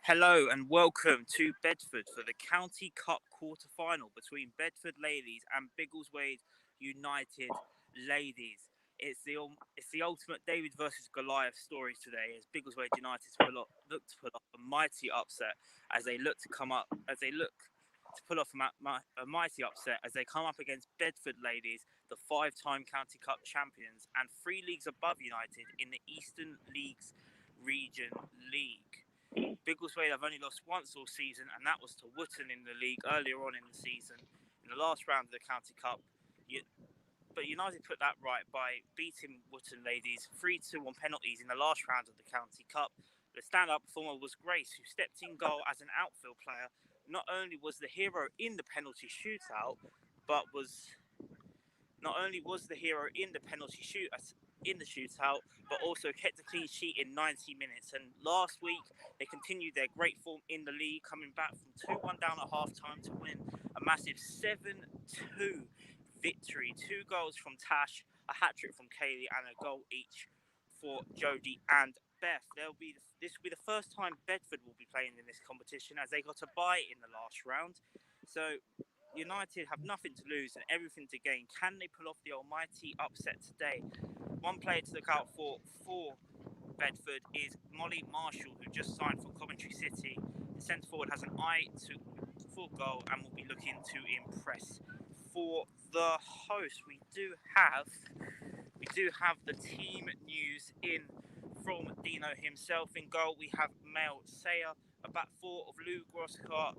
Hello and welcome to Bedford for the County Cup quarter-final between Bedford Ladies and Biggleswade United Ladies. It's the ultimate David versus Goliath story today, as Biggleswade United look to pull off a mighty upset as they look to come up a mighty upset as they come up against Bedford Ladies, the five-time County Cup champions and 3 leagues above United in the Eastern Leagues Region League. Biggleswade have only lost once all season, and that was to Wootton in the league earlier on in the season, in the last round of the County Cup. But United put that right by beating Wootton Ladies 3-2 on penalties in the last round of the County Cup. The stand-up performer was Grace, who stepped in goal as an outfield player. Not only was the hero in the penalty shootout, but also kept a clean sheet in 90 minutes. And last week, they continued their great form in the league, coming back from 2-1 down at half-time to win a massive 7-2 victory. 2 goals from Tash, a hat-trick from Kaylee, and a goal each for Jodie and Beth. This will be the first time Bedford will be playing in this competition, as they got a bye in the last round. So United have nothing to lose and everything to gain. Can they pull off the almighty upset today? One player to look out for Bedford is Molly Marshall, who just signed for Coventry City. The centre forward has an eye to full goal and will be looking to impress. For the host, we do have the team news in from Dino himself. In goal, we have Mel Sayer, a back four of Lou Groscott,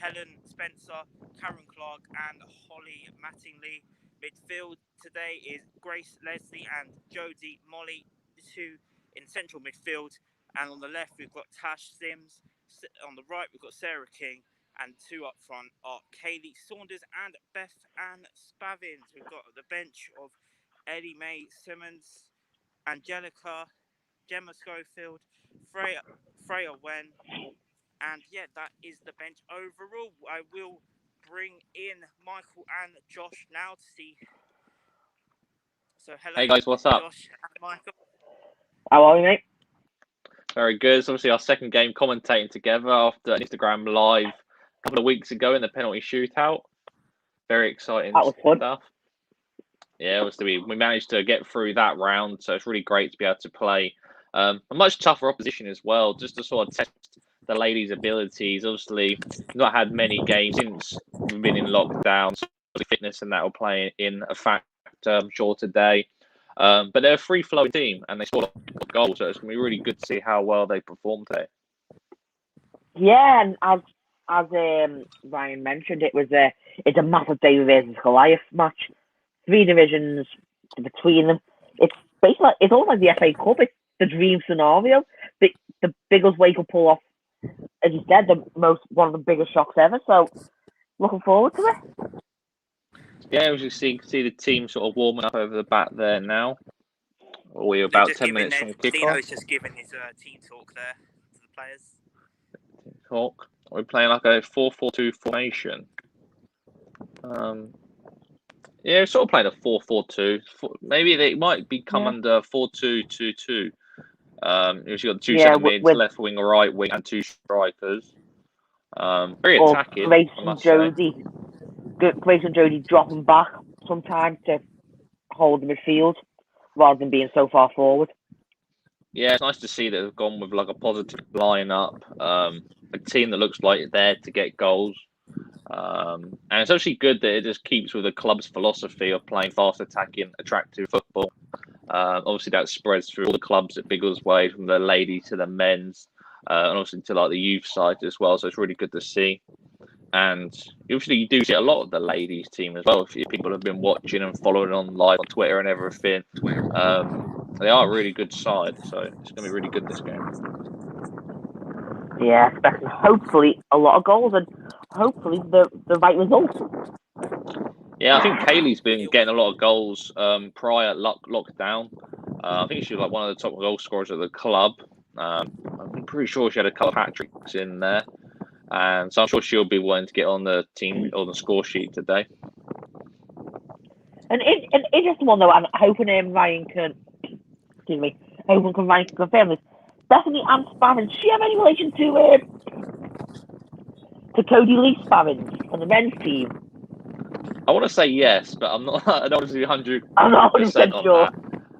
Helen Spencer, Karen Clark, and Holly Mattingly. Midfield today is Grace Leslie and Jodie Molly, the 2 in central midfield. And on the left, we've got Tash Sims. On the right, we've got Sarah King. And 2 up front are Kaylee Saunders and Beth Ann Spavins. We've got the bench of Ellie Mae Simmons, Angelica, Gemma Schofield, Freya Wen. And yeah, that is the bench overall. I will bring in Michael and Josh now to see. So hello. Hey guys, what's up? Josh and Michael. How are you, mate? Very good. It's obviously our second game commentating together after an Instagram live a couple of weeks ago in the penalty shootout. Very exciting That was fun. stuff. Yeah, obviously we managed to get through that round, so it's really great to be able to play a much tougher opposition as well, just to sort of test the ladies' abilities. Obviously, we've not had many games since we've been in lockdown, so the fitness and that will play in a factor, I'm sure, today. But they're a free-flowing team, and they scored a lot of goals, so it's going to be really good to see how well they perform today. Yeah, and as Ryan mentioned, it's a massive David versus Goliath match. 3 divisions between them. It's almost like the FA Cup. It's the dream scenario. The Biggleswade could pull off, as you said, one of the biggest shocks ever. So, looking forward to it. Yeah, as you see the team sort of warming up over the bat there now. We're about 10 minutes from kickoff. Dino's just giving his team talk there to the players. Talk. We're playing like a 4-4-2 formation. Yeah, sort of playing a 4-4-2. Maybe they might become under 4-2-2-2. You've got 2 centre mids, left wing, right wing, and 2 strikers. Very attacking. Grace and Jodie dropping back sometimes to hold the midfield rather than being so far forward. Yeah, it's nice to see that they've gone with like a positive lineup, a team that looks like they're to get goals. And it's actually good that it just keeps with the club's philosophy of playing fast, attacking, attractive football. Obviously, that spreads through all the clubs at Biggleswade, from the ladies to the men's, and also to like the youth side as well. So it's really good to see. And usually you do see a lot of the ladies team as well. If people have been watching and following on live on Twitter and everything, they are a really good side. So it's going to be really good this game. Yeah, expecting hopefully a lot of goals and hopefully the right result. Yeah, I think Kaylee's been getting a lot of goals prior lockdown. I think she was like one of the top goal scorers at the club. I'm pretty sure she had a couple of hat tricks in there. And so I'm sure she'll be willing to get on the team or the score sheet today. An interesting one though, I'm hoping Ryan can confirm this. Bethany Ann Sparrins. Does she have any relation to Cody Lee Sparrins from the men's team? I want to say yes, but I'm not. I don't want to be 100% I'm not 100% on sure.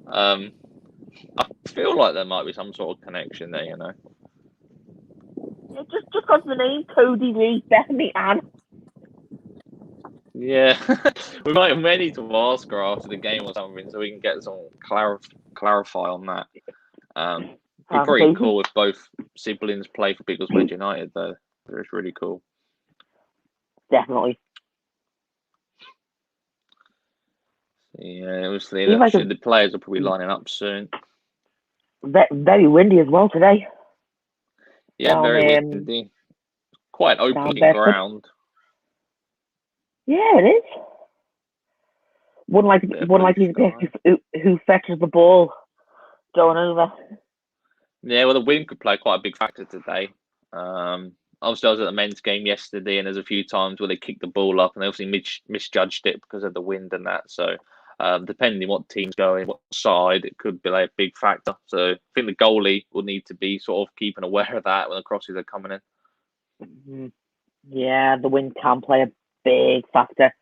that. I feel like there might be some sort of connection there, you know. Yeah, just because the name Cody Lee, Bethany Ann. Yeah, we may need to ask her after the game or something so we can get some clarify on that. Be pretty cool if both siblings play for Biggleswade United, though. It's really cool. Definitely. Yeah, obviously, the players will probably lining up soon. Very windy as well today. Yeah, very windy. Quite open ground. Yeah, it is. Wouldn't like me to pick who fetches the ball going over. Yeah, well, the wind could play quite a big factor today. Obviously, I was at the men's game yesterday, and there's a few times where they kicked the ball up, and they obviously misjudged it because of the wind and that. So, depending what team's going, what side, it could be like a big factor. So, I think the goalie will need to be sort of keeping aware of that when the crosses are coming in. Mm-hmm. Yeah, the wind can play a big factor.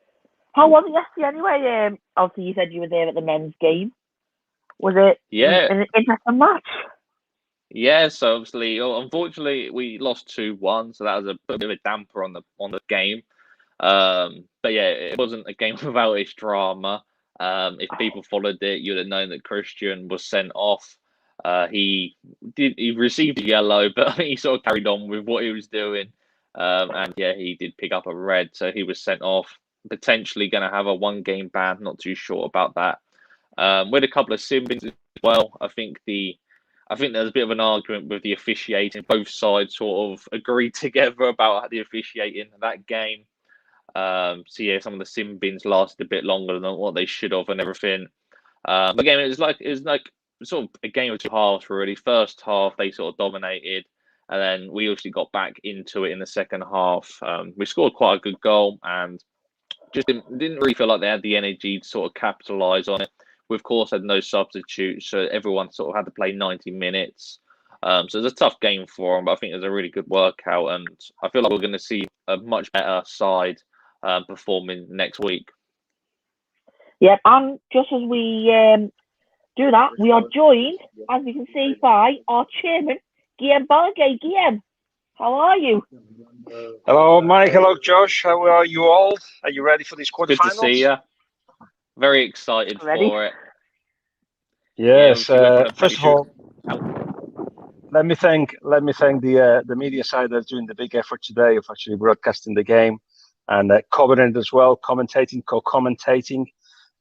How was it yesterday anyway? Obviously, you said you were there at the men's game. Was it an interesting match? Yeah, so obviously, unfortunately, we lost 2-1, so that was a bit of a damper on the game. But yeah, it wasn't a game without its drama. If people followed it, you'd have known that Christian was sent off. He received a yellow, but he sort of carried on with what he was doing. And yeah, he did pick up a red, so he was sent off. Potentially going to have a 1-game ban. Not too sure about that. With a couple of siblings as well, I think there's a bit of an argument with the officiating. Both sides sort of agreed together about the officiating of that game. So yeah, some of the sim bins lasted a bit longer than what they should have and everything. Again, it was like sort of a game of two halves really. First half they sort of dominated, and then we obviously got back into it in the second half. We scored quite a good goal and just didn't really feel like they had the energy to sort of capitalise on it. We, of course, had no substitutes, so everyone sort of had to play 90 minutes. So it was a tough game for them, but I think it was a really good workout, and I feel like we're going to see a much better side performing next week. Yep, and just as we do that, we are joined, as we can see, by our chairman, Guillaume Balaguer. Guillaume, how are you? Hello, Mike. Hello, Josh. How are you all? Are you ready for these quarterfinals? Good to see you. Very excited for it. Yes. First of all, let me thank the media side that's doing the big effort today of actually broadcasting the game and covering it as well, co-commentating.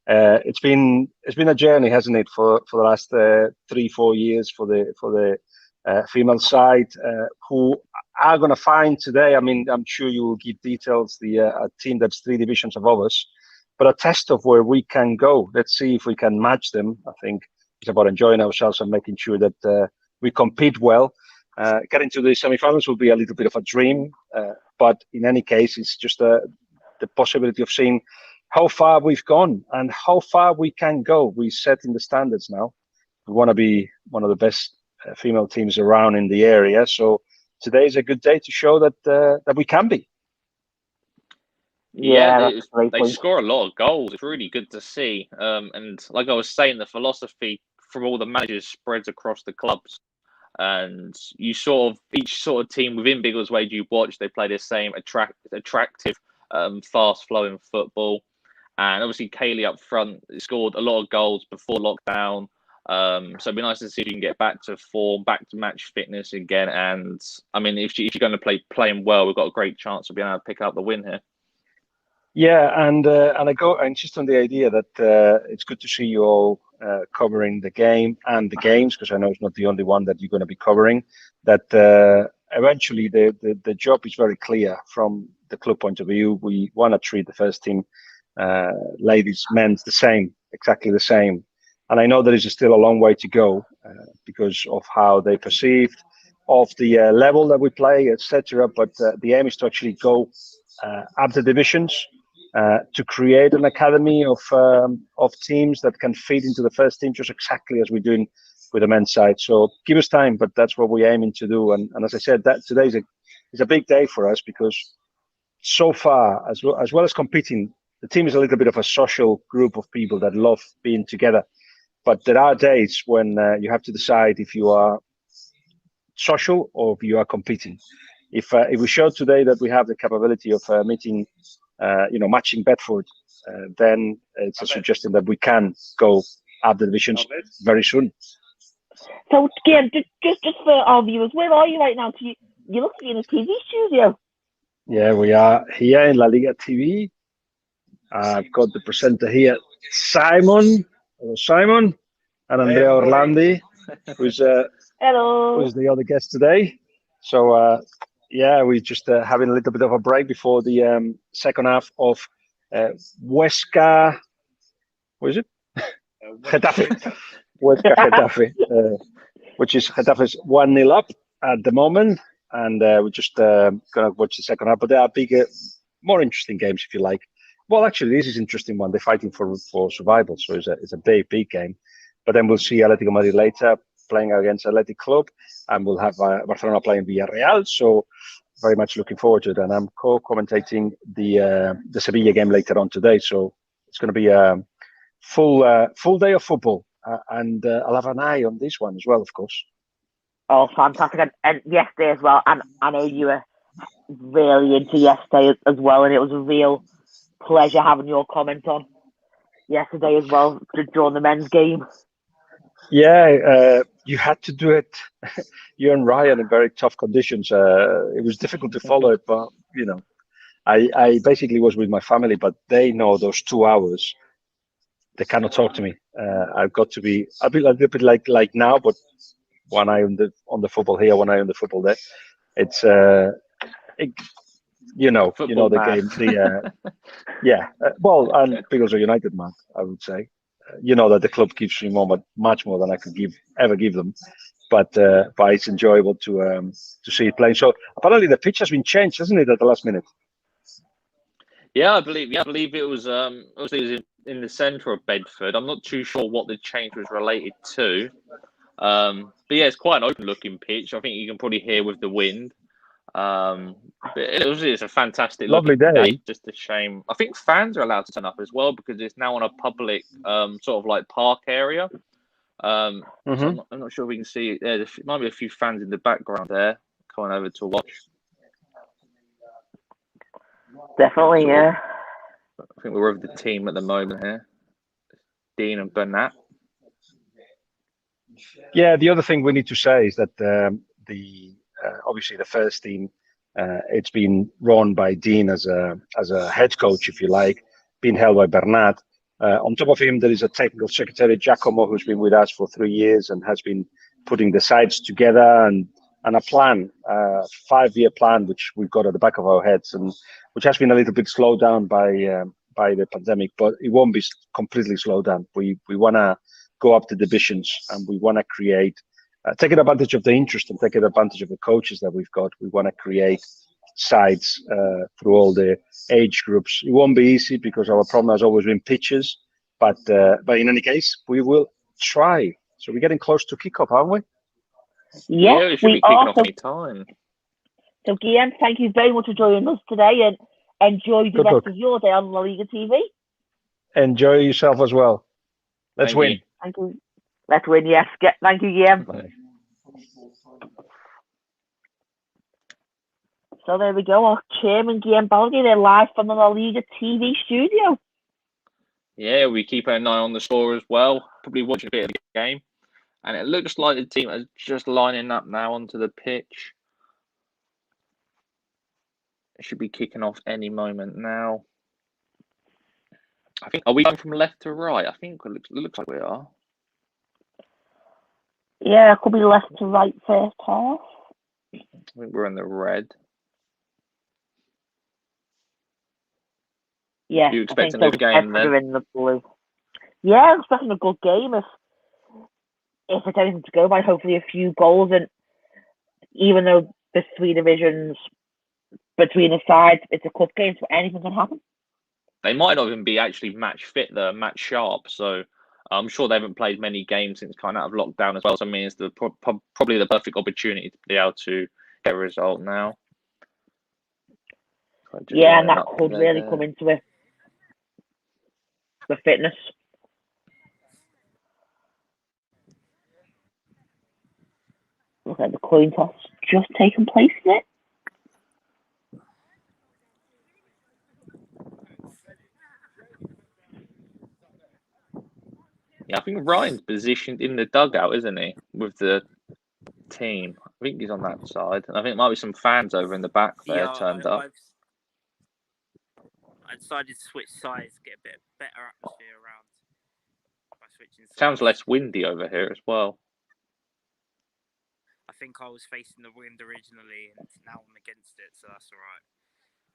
It's been a journey, hasn't it, for the last 3-4 years for the female side who are going to find today. I mean, I'm sure you will give details. A team that's 3 divisions above us, but a test of where we can go. Let's see if we can match them. I think it's about enjoying ourselves and making sure that we compete well. Getting to the semi-finals will be a little bit of a dream, but in any case, it's just the possibility of seeing how far we've gone and how far we can go. We're setting the standards now. We want to be one of the best female teams around in the area. So today is a good day to show that we can be. Yeah, they score a lot of goals. It's really good to see. And like I was saying, the philosophy from all the managers spreads across the clubs. And you each sort of team within Biggleswade you watch, they play the same attractive, fast-flowing football. And obviously, Kaylee up front scored a lot of goals before lockdown. So it'd be nice to see if you can get back to form, back to match fitness again. And I mean, if you're going to playing well, we've got a great chance of being able to pick up the win here. Yeah, and I insist on the idea that it's good to see you all covering the game and the games, because I know it's not the only one that you're going to be covering. That eventually the job is very clear from the club point of view. We want to treat the first team, ladies, men's, exactly the same. And I know there is still a long way to go because of how they perceived of the level that we play, etc. But the aim is to actually go up the divisions. To create an academy of teams that can feed into the first team, just exactly as we're doing with the men's side. So give us time, but that's what we're aiming to do. And as I said, that today's a big day for us because so far, as well as competing, the team is a little bit of a social group of people that love being together. But there are days when you have to decide if you are social or if you are competing. If we show today that we have the capability of matching Bedford, then it's a suggestion that we can go up the divisions very soon. So, again, just for our viewers, where are you right now? You look like you're in a TV studio. Yeah, we are here in La Liga TV. I've got the presenter here, Simon, and Andrea Orlandi, who's the other guest today. So, we're just having a little bit of a break before the second half of Huesca. What is it? Getafe. Huesca Getafe, which is Getafe's 1-0 up at the moment. And we're just going to watch the second half. But there are bigger, more interesting games, if you like. Well, actually, this is an interesting one. They're fighting for survival. So it's a big game. But then we'll see Atletico Madrid later playing against Athletic Club. And we'll have Barcelona playing Villarreal. So very much looking forward to it. And I'm co-commentating the Sevilla game later on today. So it's going to be a full day of football. And I'll have an eye on this one as well, of course. Oh, fantastic. And yesterday as well. And I know you were really into yesterday as well. And it was a real pleasure having your comment on yesterday as well during the men's game. Yeah, you had to do it. You and Ryan in very tough conditions. It was difficult to follow it, but, I basically was with my family, but they know those 2 hours. They cannot talk to me. I'll be a little bit like now, but one eye on the football here, one eye on the football there. It's the game. Well, and Biggleswade United man, I would say. That the club gives me much more than I could ever give them. But it's enjoyable to see it playing. So apparently the pitch has been changed, hasn't it, at the last minute? Yeah, I believe it was obviously it was in the centre of Bedford. I'm not too sure what the change was related to. But yeah, it's quite an open-looking pitch. I think you can probably hear with the wind. But it's a fantastic lovely day. Just a shame. I think fans are allowed to turn up as well because it's now on a public sort of like park area. So I'm not sure if we can see it. There might be a few fans in the background there coming over to watch. Definitely, yeah. I think we're with the team at the moment here. Dean and Bernat. Yeah, the other thing we need to say is that obviously the first team, it's been run by Dean as a head coach, if you like, being held by Bernat. On top of him, there is a technical secretary, Giacomo, who's been with us for 3 years and has been putting the sides together and a plan, 5-year plan, which we've got at the back of our heads, and which has been a little bit slowed down by the pandemic, but it won't be completely slowed down. We want to go up the divisions, and we want to create, taking advantage of the interest and taking advantage of the coaches that we've got. We want to create sides through all the age groups. It won't be easy because our problem has always been pitches, but in any case, we will try. So we're getting close to kickoff, aren't we? Yeah, we should be kicking off any time. So, Guillaume, thank you very much for joining us today, and enjoy the rest of your day on La Liga TV. Enjoy yourself as well. Let's win. Thank you. Let's win, yes. Thank you, Guillaume. Bye. So there we go. Our chairman, Guillaume Baldi, they're live from the La Liga TV studio. Yeah, we keep an eye on the score as well. Probably watching a bit of the game. And it looks like the team is just lining up now onto the pitch. It should be kicking off any moment now. I think, are we going from left to right? I think it looks like we are. Yeah, it could be left to right first half. I think we're in the red. Yeah, you expecting a good game then? In the blue. Yeah, I'm expecting a good game. If it's anything to go by, hopefully a few goals. And even though there's 3 divisions between the sides, it's a cup game, so anything can happen. They might not even be actually match fit, they're match sharp. So I'm sure they haven't played many games since kind of out of lockdown as well. So I mean, it's probably the perfect opportunity to be able to get a result now. Yeah, and that could really come into it. The fitness. Look at the coin toss just taking place in it. Yeah, I think Ryan's positioned in the dugout, isn't he, with the team? I think he's on that side. And I think there might be some fans over in the back there turned up. I decided to switch sides, get a bit better atmosphere around by switching sides. Sounds less windy over here as well. I think I was facing the wind originally, and now I'm against it, so that's all right.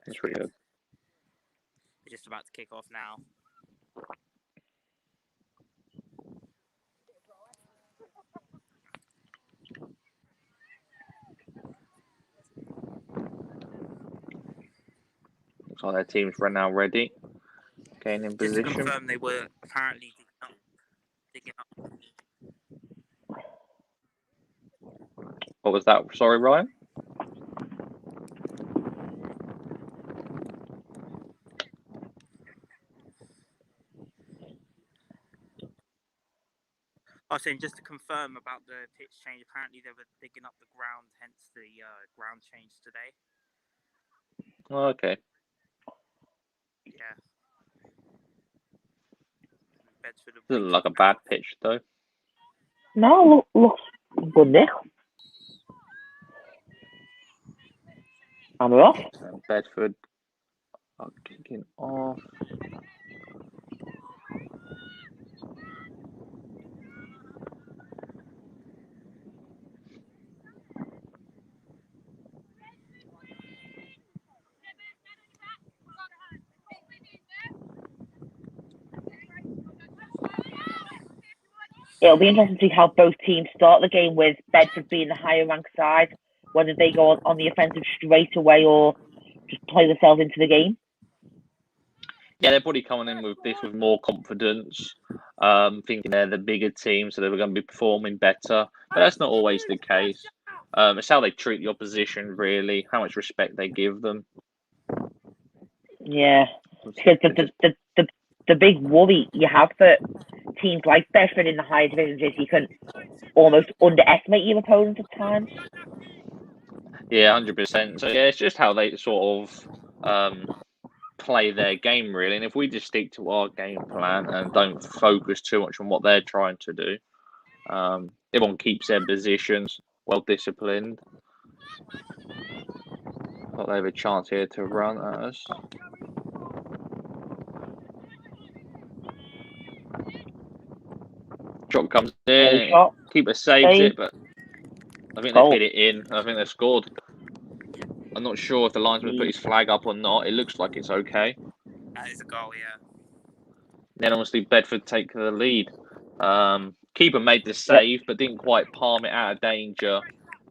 That's really good. We're just about to kick off now. Looks like their team's now ready. Getting in position. Just to confirm, they were apparently digging up. What was that? Sorry, Ryan? I was saying, just to confirm about the pitch change, apparently they were digging up the ground, hence the ground change today. Oh, okay. Yeah. Doesn't look like a bad pitch, though. No, looks good there. And we're off. And Bedford are kicking off. It'll be interesting to see how both teams start the game, with Bedford being the higher ranked side, whether they go on the offensive straight away or just play themselves into the game. Yeah, they're probably coming in with this with more confidence, thinking they're the bigger team, so they were going to be performing better. But that's not always the case. It's how they treat the opposition, really, how much respect they give them. Yeah, because the big worry you have for teams like Bedford in the higher divisions is you can almost underestimate your opponents at times. Yeah, 100%. So yeah, it's just how they sort of play their game, really. And if we just stick to our game plan and don't focus too much on what they're trying to do, everyone keeps their positions, well disciplined. Thought they have a chance here to run at us. Shot comes in. Keeper saves it, but I think they've hit it in. I think they've scored. I'm not sure if the linesman put his flag up or not. It looks like it's okay. That is a goal, yeah. Then obviously Bedford take the lead. Keeper made the save, but didn't quite palm it out of danger.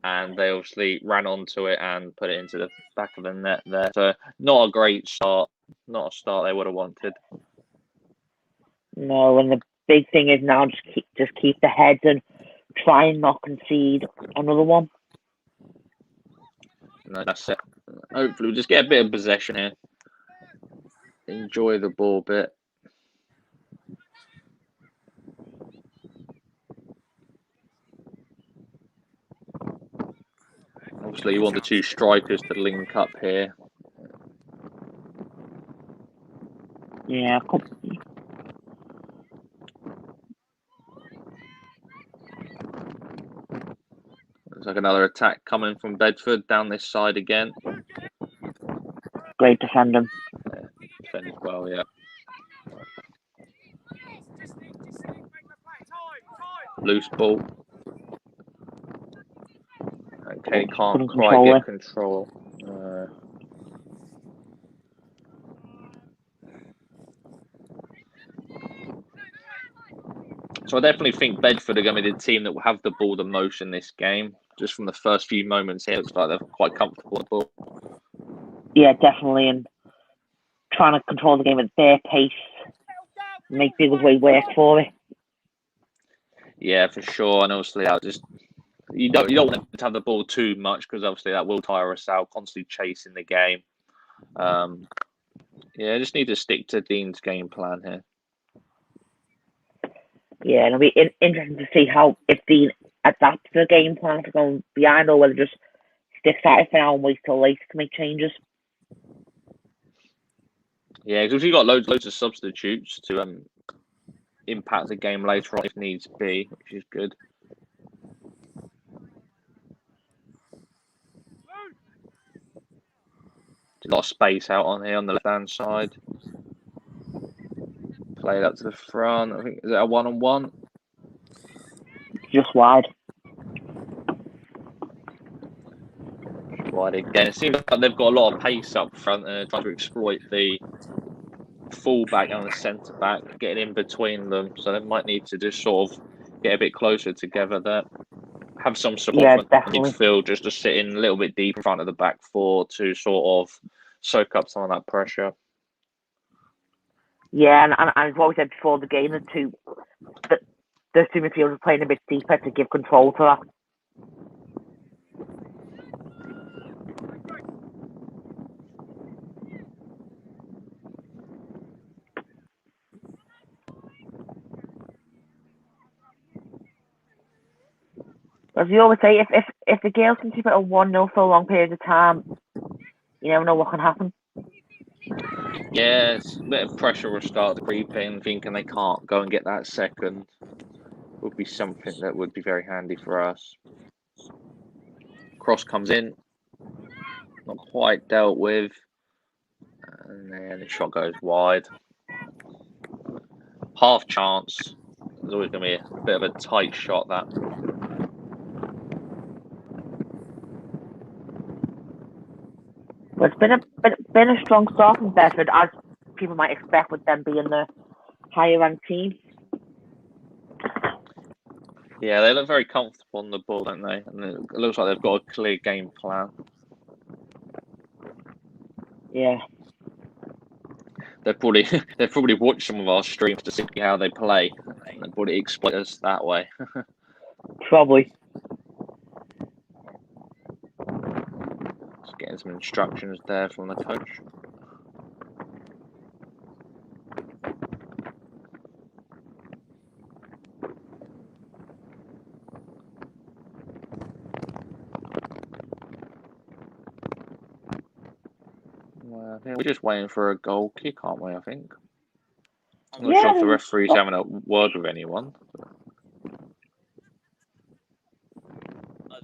And they obviously ran onto it and put it into the back of the net there. So not a great start. Not a start they would have wanted. No, and the big thing is now just keep the heads and try and not concede another one. No, that's it. Hopefully we'll just get a bit of possession here. Enjoy the ball a bit. Obviously you want the two strikers to link up here. Yeah, There's like another attack coming from Bedford down this side again. Great defending. Yeah, defended well, yeah. Loose ball. Okay, can't quite get control. So I definitely think Bedford are going to be the team that will have the ball the most in this game. Just from the first few moments here, it looks like they're quite comfortable with the ball. Yeah, definitely. And trying to control the game at their pace, make Biggleswade work for it. Yeah, for sure. And obviously, you don't want to have the ball too much because obviously that will tire us out, constantly chasing the game. Yeah, just need to stick to Dean's game plan here. Yeah, and it'll be interesting to see how if Dean adapts the game plan for going behind or whether just sticks at it for now and waits till late to make changes. Yeah, because we've got loads of substitutes to impact the game later on if needs be, which is good. A lot of space out on here on the left-hand side. Play it up to the front. I think, is it a one-on-one? Just wide. Wide again. It seems like they've got a lot of pace up front and trying to exploit the full-back and the centre-back, getting in between them. So they might need to just sort of get a bit closer together there. Have some support from the midfield just to sit in a little bit deep in front of the back four to sort of soak up some of that pressure. Yeah, and what we said before the game, the two midfielders playing a bit deeper to give control to that. As you always say, if the girls can keep it a 1-0 for a long period of time, you never know what can happen. Yes, a bit of pressure will start to creep in, thinking they can't go and get that second. Would be something that would be very handy for us. Cross comes in, not quite dealt with, and then the shot goes wide. Half chance. There's always going to be a bit of a tight shot, that. Well, it's been a strong start from Bedford, as people might expect with them being the higher ranked team. Yeah, they look very comfortable on the ball, don't they? And it looks like they've got a clear game plan. Yeah. They've probably watched some of our streams to see how they play and probably exploit us that way. Probably. Just getting some instructions there from the coach. Well, we're just waiting for a goal kick, aren't we? I think. I'm not sure if the referee's having a word with anyone.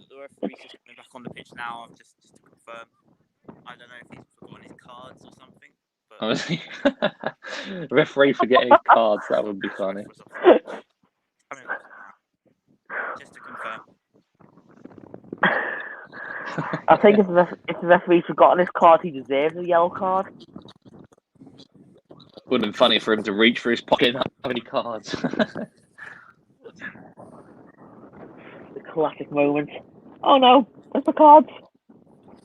The referee's just coming back on the pitch now. Just to confirm. I don't know if he's forgotten his cards or something. But referee forgetting his cards, that would be funny. Coming back now. Just to confirm. I think if the referee's forgotten his card, he deserves a yellow card. Would have been funny for him to reach for his pocket and not have any cards. The classic moment. Oh no, where's the cards?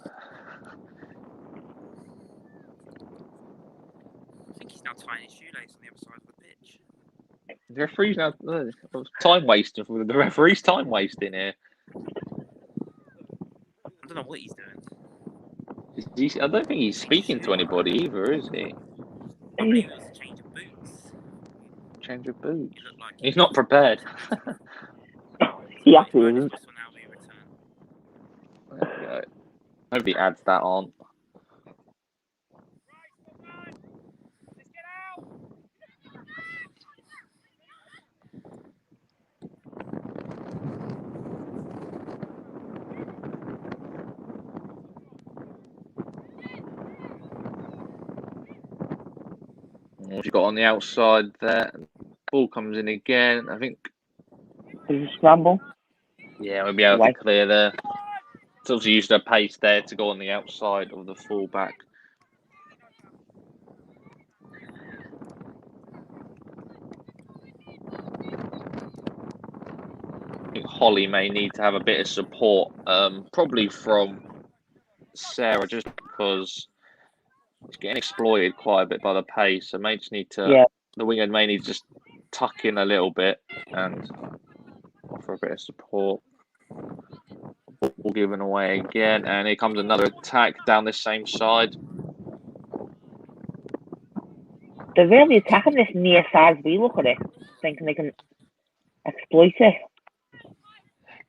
I think he's now tying his shoelace on the other side of the pitch. The referee's now time wasting. The referee's time wasting here. I don't know what he's doing. I don't think he's speaking to anybody either, is he? I believe it was a change of boots. Change of boots. Like he's not prepared. He actually isn't. There we go. Nobody adds that on. What you got on the outside there? Ball comes in again. I think. There's a scramble. Yeah, we'll be able to clear there. It's obviously used their pace there to go on the outside of the fullback. I think Holly may need to have a bit of support, probably from Sarah, just because it's getting exploited quite a bit by the pace. So may just need to, the winger may need to just tuck in a little bit and offer a bit of support. Ball given away again, and here comes another attack down the same side. They're really attacking this near side. We look at it, thinking they can exploit it.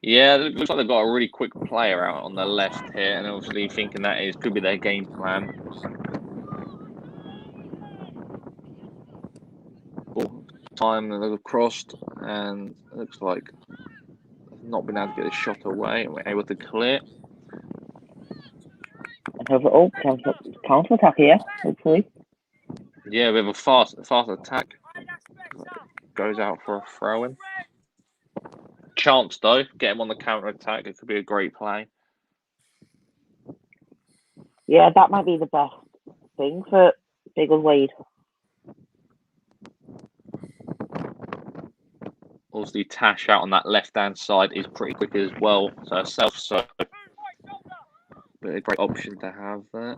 Yeah, it looks like they've got a really quick player out on the left here, and obviously thinking that could be their game plan. Ball time they've crossed, and it looks like they've not been able to get the shot away, and we're able to clear. Oh, counter attack here, hopefully. Yeah, we have a fast attack. Goes out for a throw-in. Chance though, get him on the counter attack. It could be a great play. Yeah, that might be the best thing for Biggleswade. Obviously, Tash out on that left-hand side is pretty quick as well. So so but a great option to have there.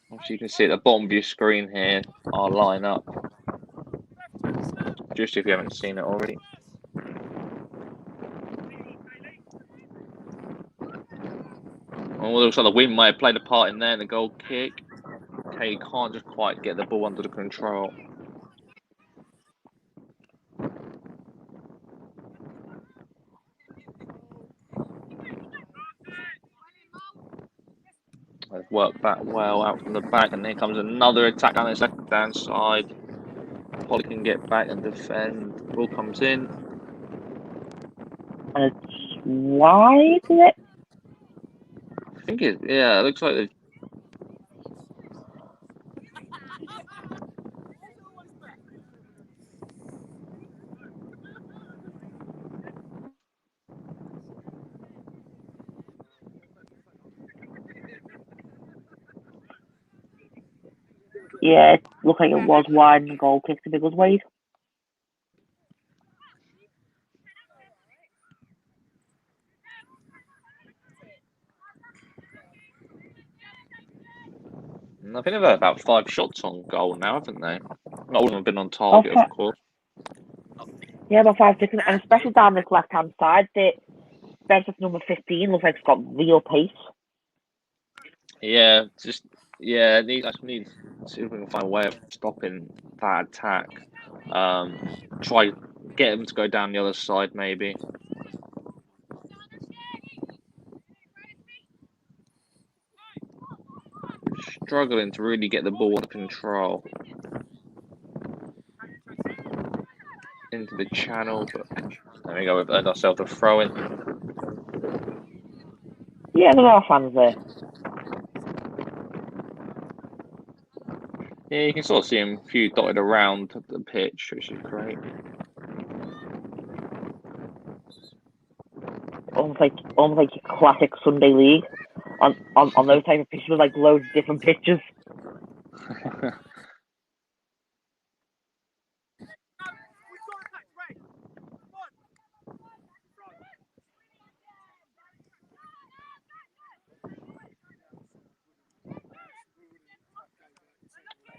Obviously, you can see at the bottom of your screen here our lineup. Just if you haven't seen it already. Oh, looks like the wind might have played a part in there in the goal kick. Okay, you can't just quite get the ball under the control. They've worked that well out from the back, and here comes another attack down the left-hand side. Polly can get back and defend. Ball comes in. And it's wide, is it? I think it looks like they. Yeah, it looked like it was wide and the goal kicked to Biggleswade. I think they've had about 5 shots on goal now, haven't they? Not all of them have been on target, of course. Yeah, about 5 different, and especially down this left-hand side, the Bedford number 15 looks like it's got real pace. Yeah, need to see if we can find a way of stopping that attack. Try get them to go down the other side, maybe. Struggling to really get the ball under control into the channel, but there we go. We've earned ourselves a throw-in. Yeah, there are fans there. Yeah, you can sort of see them a few dotted around the pitch, which is great. Almost like your classic Sunday league on those type of pitches with like loads of different pitches.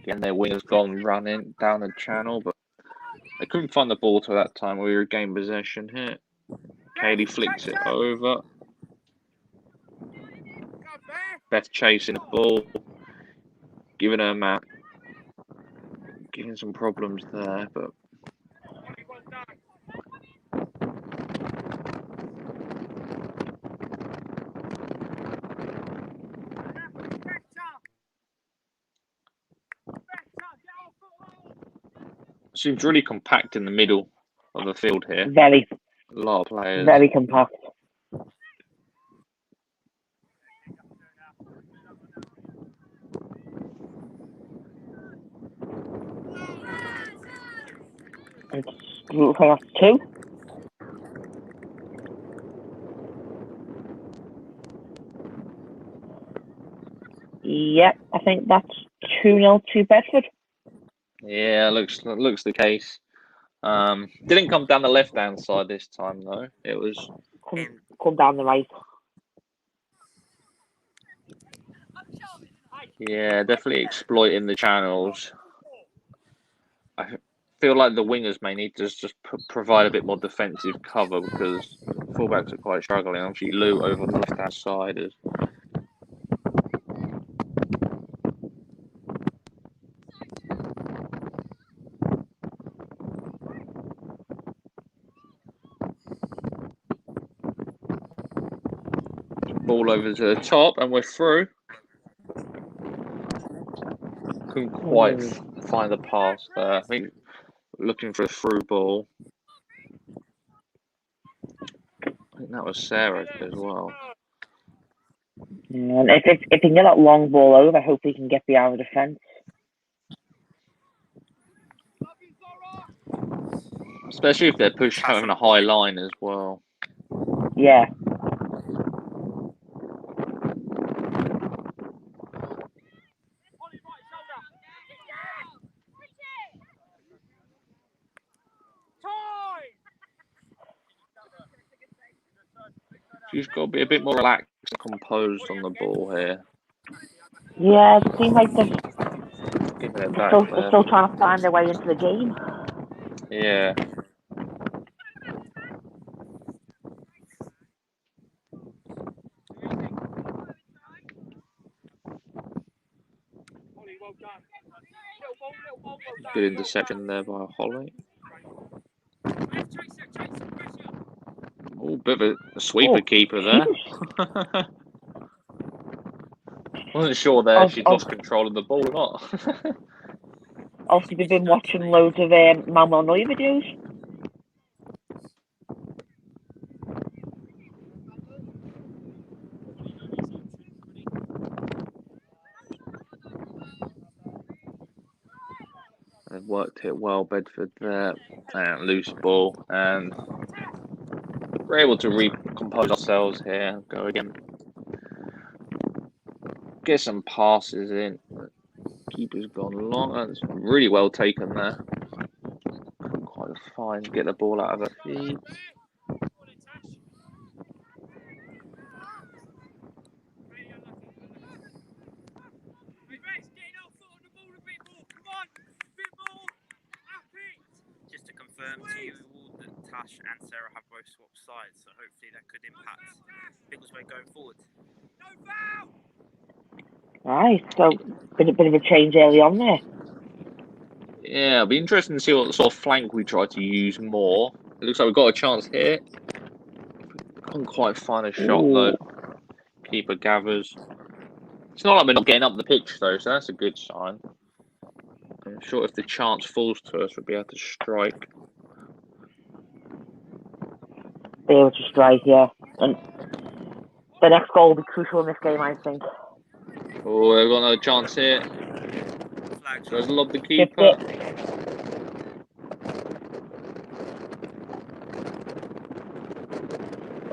Again, their winger's gone running down the channel, but they couldn't find the ball till that time. We regained possession here. Kaylee flicks it over. Beth chasing the ball, giving her a map, giving some problems there, but seems really compact in the middle of the field here. Very, a lot of players. Very compact. It's looks like that's 2. Yep, I think that's 2-0 to Bedford. Yeah, looks the case. Didn't come down the left-hand side this time though. It was come down the right. Yeah, definitely exploiting the channels. I feel like the wingers may need to just provide a bit more defensive cover because fullbacks are quite struggling. Obviously, Lou over on the left-hand side is. Ball over to the top, and we're through. Couldn't quite find the pass there. I think looking for a through ball. I think that was Sarah as well. And if he can get that long ball over, I hope he can get behind the defence. Especially if they're pushing having a high line as well. Yeah. She's got to be a bit more relaxed and composed on the ball here. Yeah, it seems like they're they're still trying to find their way into the game. Yeah. Good interception there by Holly. Oh, bit of a sweeper keeper there. Wasn't sure there if she'd lost control of the ball or not. Obviously, we've been watching loads of Manuel Neuer videos. They've worked it well, Bedford there. And loose ball. And we're able to recompose ourselves here. Go again. Get some passes in. Keeper's gone long. That's really well taken there. Couldn't quite find. Get the ball out of her feet. Just to confirm to you all that Tash and Sarah have both swapped sides, so hopefully that could impact Biggleswade going forward. Right, so been a bit of a change early on there. Yeah, it'll be interesting to see what sort of flank we try to use more. It looks like we've got a chance here. Couldn't quite find a shot though. Keeper gathers. It's not like we're not getting up the pitch though, so that's a good sign. I'm sure if the chance falls to us, we'll be able to strike. Be able to strike, yeah. And the next goal will be crucial in this game, I think. Oh, they've got another chance here. Goes lob the keeper.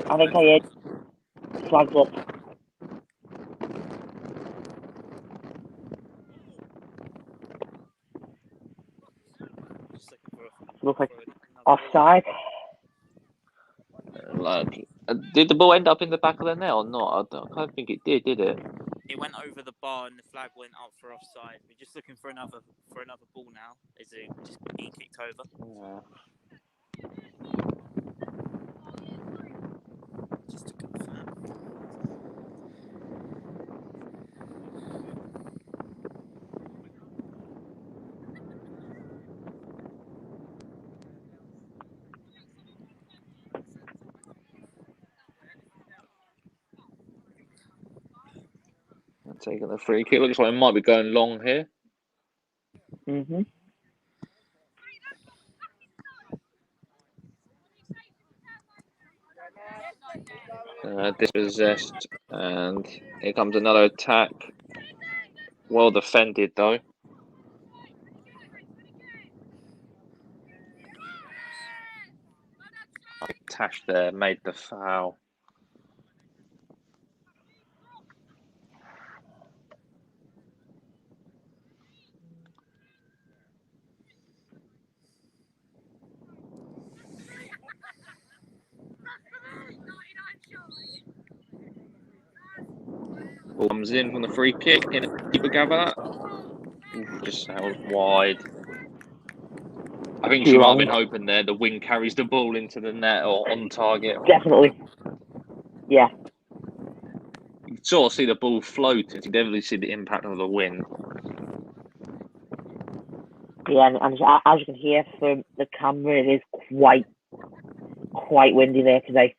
I think I heard flags up. Looks like offside. Did the ball end up in the back of the net or not? I don't think it did it? It went over the bar and the flag went up for offside. We're just looking for another ball now. Is it just being kicked over? Yeah. Just to confirm. Taking the free kick. Looks like it might be going long here. Dispossessed, and here comes another attack. Well defended though. Tash there made the foul. Ball comes in from the free kick. Can the keeper gather that? Ooh, just held wide. I think she might have been hoping there the wing carries the ball into the net or on target. Definitely. Yeah. You can sort of see the ball floating. You can definitely see the impact of the wind. Yeah, and as you can hear from the camera, it is quite windy there today.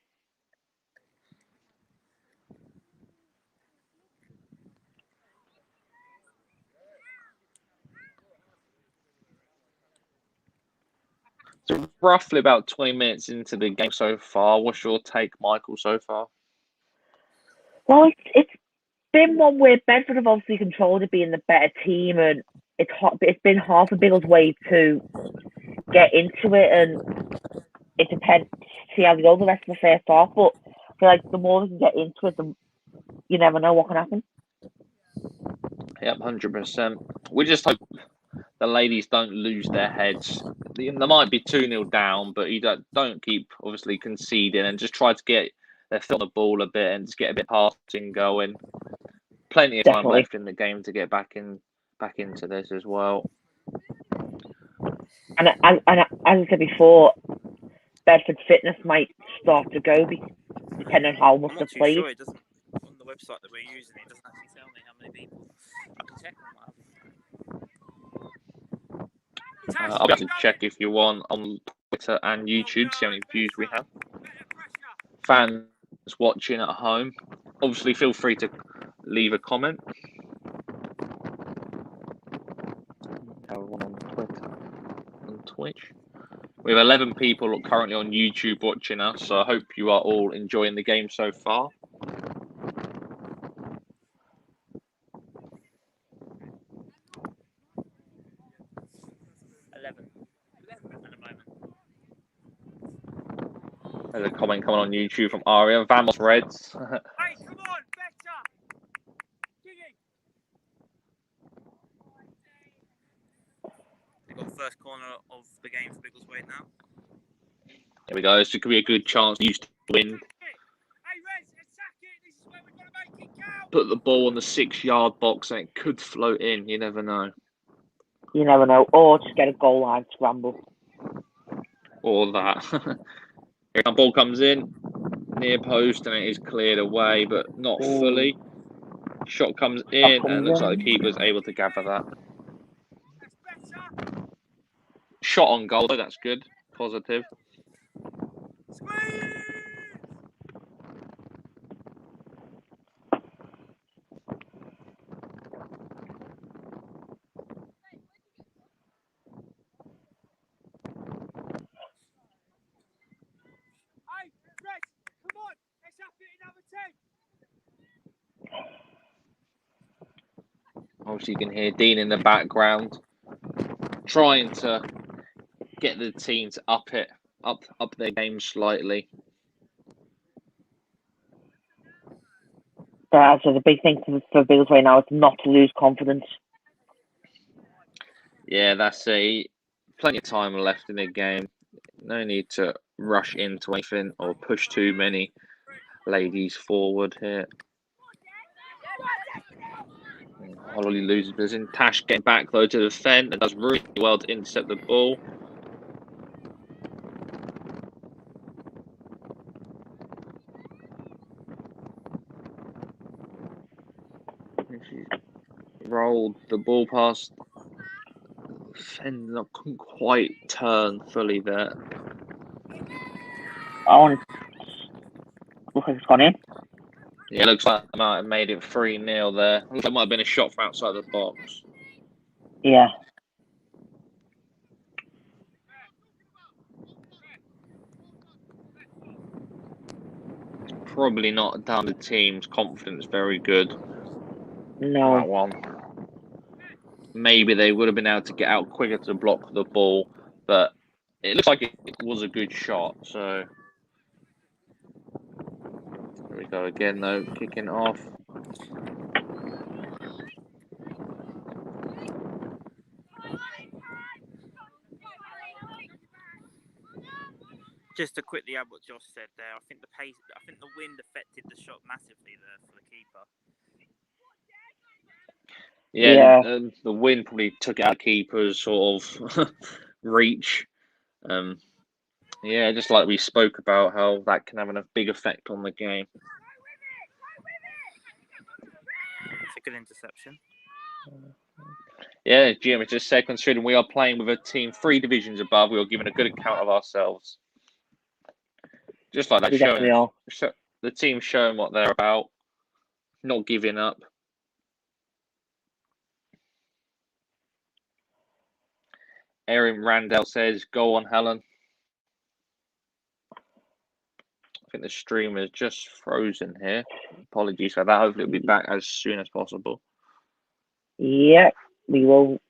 So roughly about 20 minutes into the game so far. What's your take, Michael, so far? Well, it's been one where Bedford have obviously controlled it being the better team, and it's been hard for Biggleswade to get into it, and it depends to see how they go the rest of the first half. But I feel like the more they can get into it, you never know what can happen. Yep, 100%. We just hope the ladies don't lose their heads. They might be 2-0 down, but you don't keep obviously conceding and just try to get their foot on the ball a bit and just get a bit passing going. Plenty of time left in the game to get back into this as well. And as I said before, Bedford fitness might start to go depending on how much they play. Sure, it doesn't on the website that we're using. It doesn't actually tell me how many people. I can check on that. I'll be able to check if you want on Twitter and YouTube, see how many views we have. Fans watching at home, obviously feel free to leave a comment. One on Twitter and Twitch. We have 11 people currently on YouTube watching us, so I hope you are all enjoying the game so far. There's a comment coming on YouTube from Aria. Vamos Reds. Hey, come on, better! They've got the first corner of the game for Biggleswade now. There we go. This could be a good chance to use the wind. Put the ball on the 6-yard box and it could float in. You never know. You never know. Or just get a goal line scramble. Or that. Here the ball comes in. Near post and it is cleared away, but not fully. Shot comes in and it looks like the keeper's able to gather that. Shot on goal, though, that's good. Positive. Obviously, you can hear Dean in the background trying to get the team to up their game slightly. So the big thing for Biggleswade now is not to lose confidence. Yeah, that's plenty of time left in the game. No need to rush into anything or push too many ladies forward here. Holly loses position. Tash getting back though to defend and does really well to intercept the ball. She rolled the ball past. Defender couldn't quite turn fully there. Looks like it's gone in. Yeah, looks like I might have made it 3-0 there. Looks like it might have been a shot from outside the box. Yeah. Probably not down the team's confidence very good. No. That one. Maybe they would have been able to get out quicker to block the ball, but it looks like it was a good shot. So here we go again, though, kicking off. Just to quickly add what Josh said there, I think the wind affected the shot massively there for the keeper. Yeah, the wind probably took it out of keeper's sort of reach. Yeah, just like we spoke about how that can have a big effect on the game. It's a good interception. Yeah, Jim, it's just said, considering we are playing with a team 3 divisions above, we are giving a good account of ourselves. Just like that, the team showing what they're about, not giving up. Erin Randall says, "Go on, Helen." I think the stream is just frozen here. Apologies for that. Hopefully, it'll be back as soon as possible. Yeah, we will.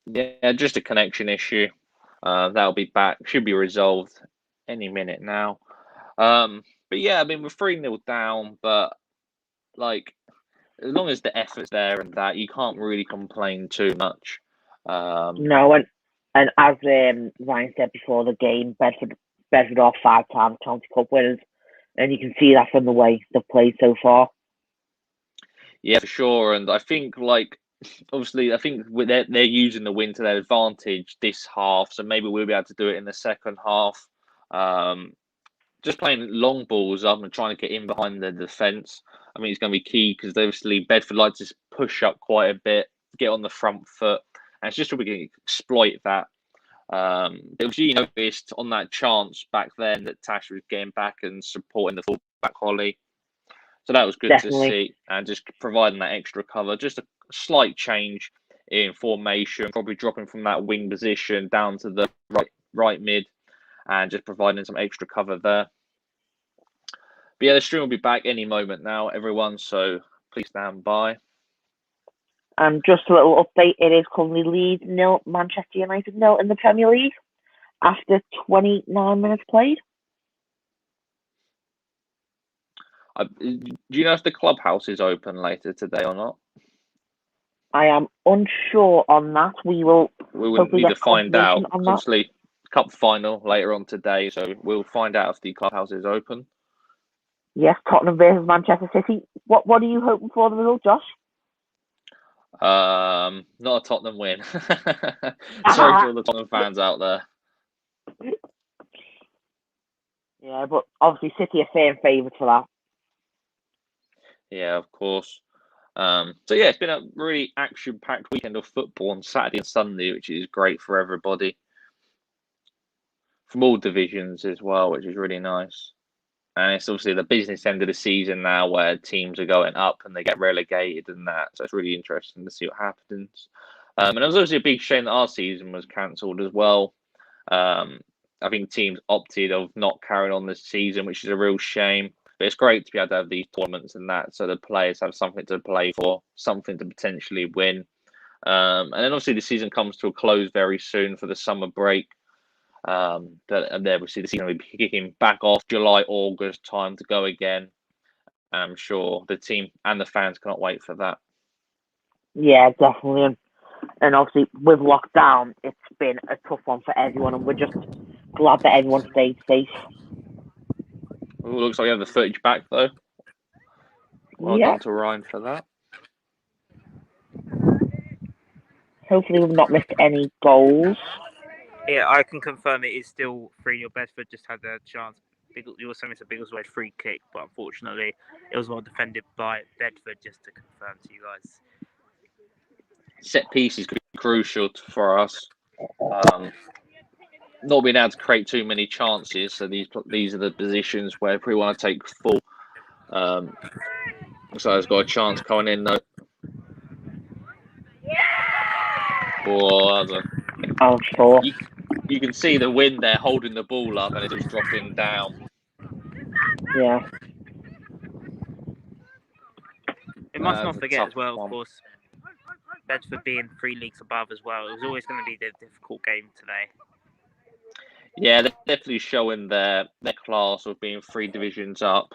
Yeah, just a connection issue. That'll be back. Should be resolved any minute now. But yeah, I mean, we're 3-0 down, but like, as long as the effort's there and that, you can't really complain too much. No, and as Ryan said before the game, Bedford are 5-time county cup winners, and you can see that from the way they've played so far. Yeah, for sure. And I think, like, obviously, I think they're using the win to their advantage this half, so maybe we'll be able to do it in the second half. Just playing long balls up and trying to get in behind the defence. I mean, it's going to be key because obviously Bedford like to push up quite a bit, get on the front foot, and it's just so we can exploit that. It was, you noticed on that chance back then that Tash was getting back and supporting the fullback Holly. So that was good to see, and just providing that extra cover. Just a slight change in formation, probably dropping from that wing position down to the right mid, and just providing some extra cover there. But yeah, the stream will be back any moment now, everyone, so please stand by. And just a little update, it is currently Leeds 0, Manchester United 0 in the Premier League after 29 minutes played. Do you know if the clubhouse is open later today or not? I am unsure on that. We will need to find out. Obviously, cup final later on today, so we'll find out if the clubhouse is open. Yes, Tottenham versus Manchester City. What are you hoping for the result, Josh? Not a Tottenham win. Sorry to all the Tottenham fans out there. Yeah, but obviously City are fan favourites for that. Yeah, of course. So yeah, it's been a really action-packed weekend of football on Saturday and Sunday, which is great for everybody. From all divisions as well, which is really nice. And it's obviously the business end of the season now where teams are going up and they get relegated and that. So it's really interesting to see what happens. And it was obviously a big shame that our season was cancelled as well. I think teams opted of not carrying on this season, which is a real shame. But it's great to be able to have these tournaments and that, so the players have something to play for, something to potentially win. And then obviously the season comes to a close very soon for the summer break. And then obviously the season will be kicking back off July, August time to go again. And I'm sure the team and the fans cannot wait for that. Yeah, definitely. And obviously with lockdown, it's been a tough one for everyone, and we're just glad that everyone stayed safe. Ooh, looks like we have the footage back though. Well done to Ryan for that. Hopefully we've not missed any goals. Yeah, I can confirm it is still 3-0. Bedford just had a chance. You also missed a Biggleswade free kick, but unfortunately it was well defended by Bedford, just to confirm to you guys. Set piece is crucial for us. Not being able to create too many chances, so these are the positions where if we want to take full. So it's got a chance coming in though. Sure. You can see the wind there holding the ball up and it's just dropping down. Yeah. We must not forget as well, of course, Bedford being 3 leagues above as well. It was always going to be the difficult game today. Yeah, they're definitely showing their class of being 3 divisions up.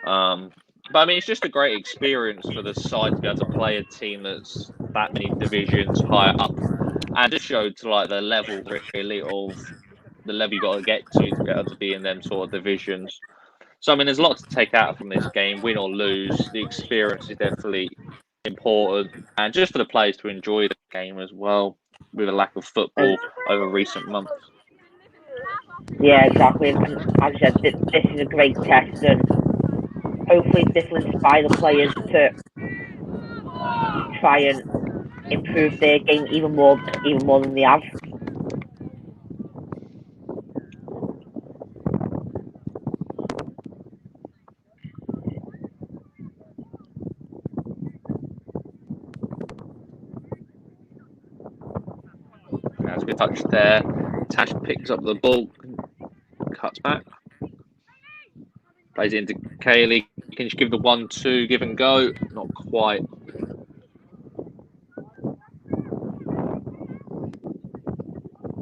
But I mean, it's just a great experience for the side to be able to play a team that's that many divisions higher up, and just showed to like the level really of the level you got to get to be able to be in them sort of divisions. So I mean, there's a lot to take out from this game, win or lose. The experience is definitely important, and just for the players to enjoy the game as well, with a lack of football over recent months. Yeah, exactly. And as I said, this is a great test, and hopefully this will inspire the players to try and improve their game even more than they have. That's a good touch there. Tash picks up the ball, cuts back, plays it into Kaylee. Can she give the 1-2 give and go? Not quite.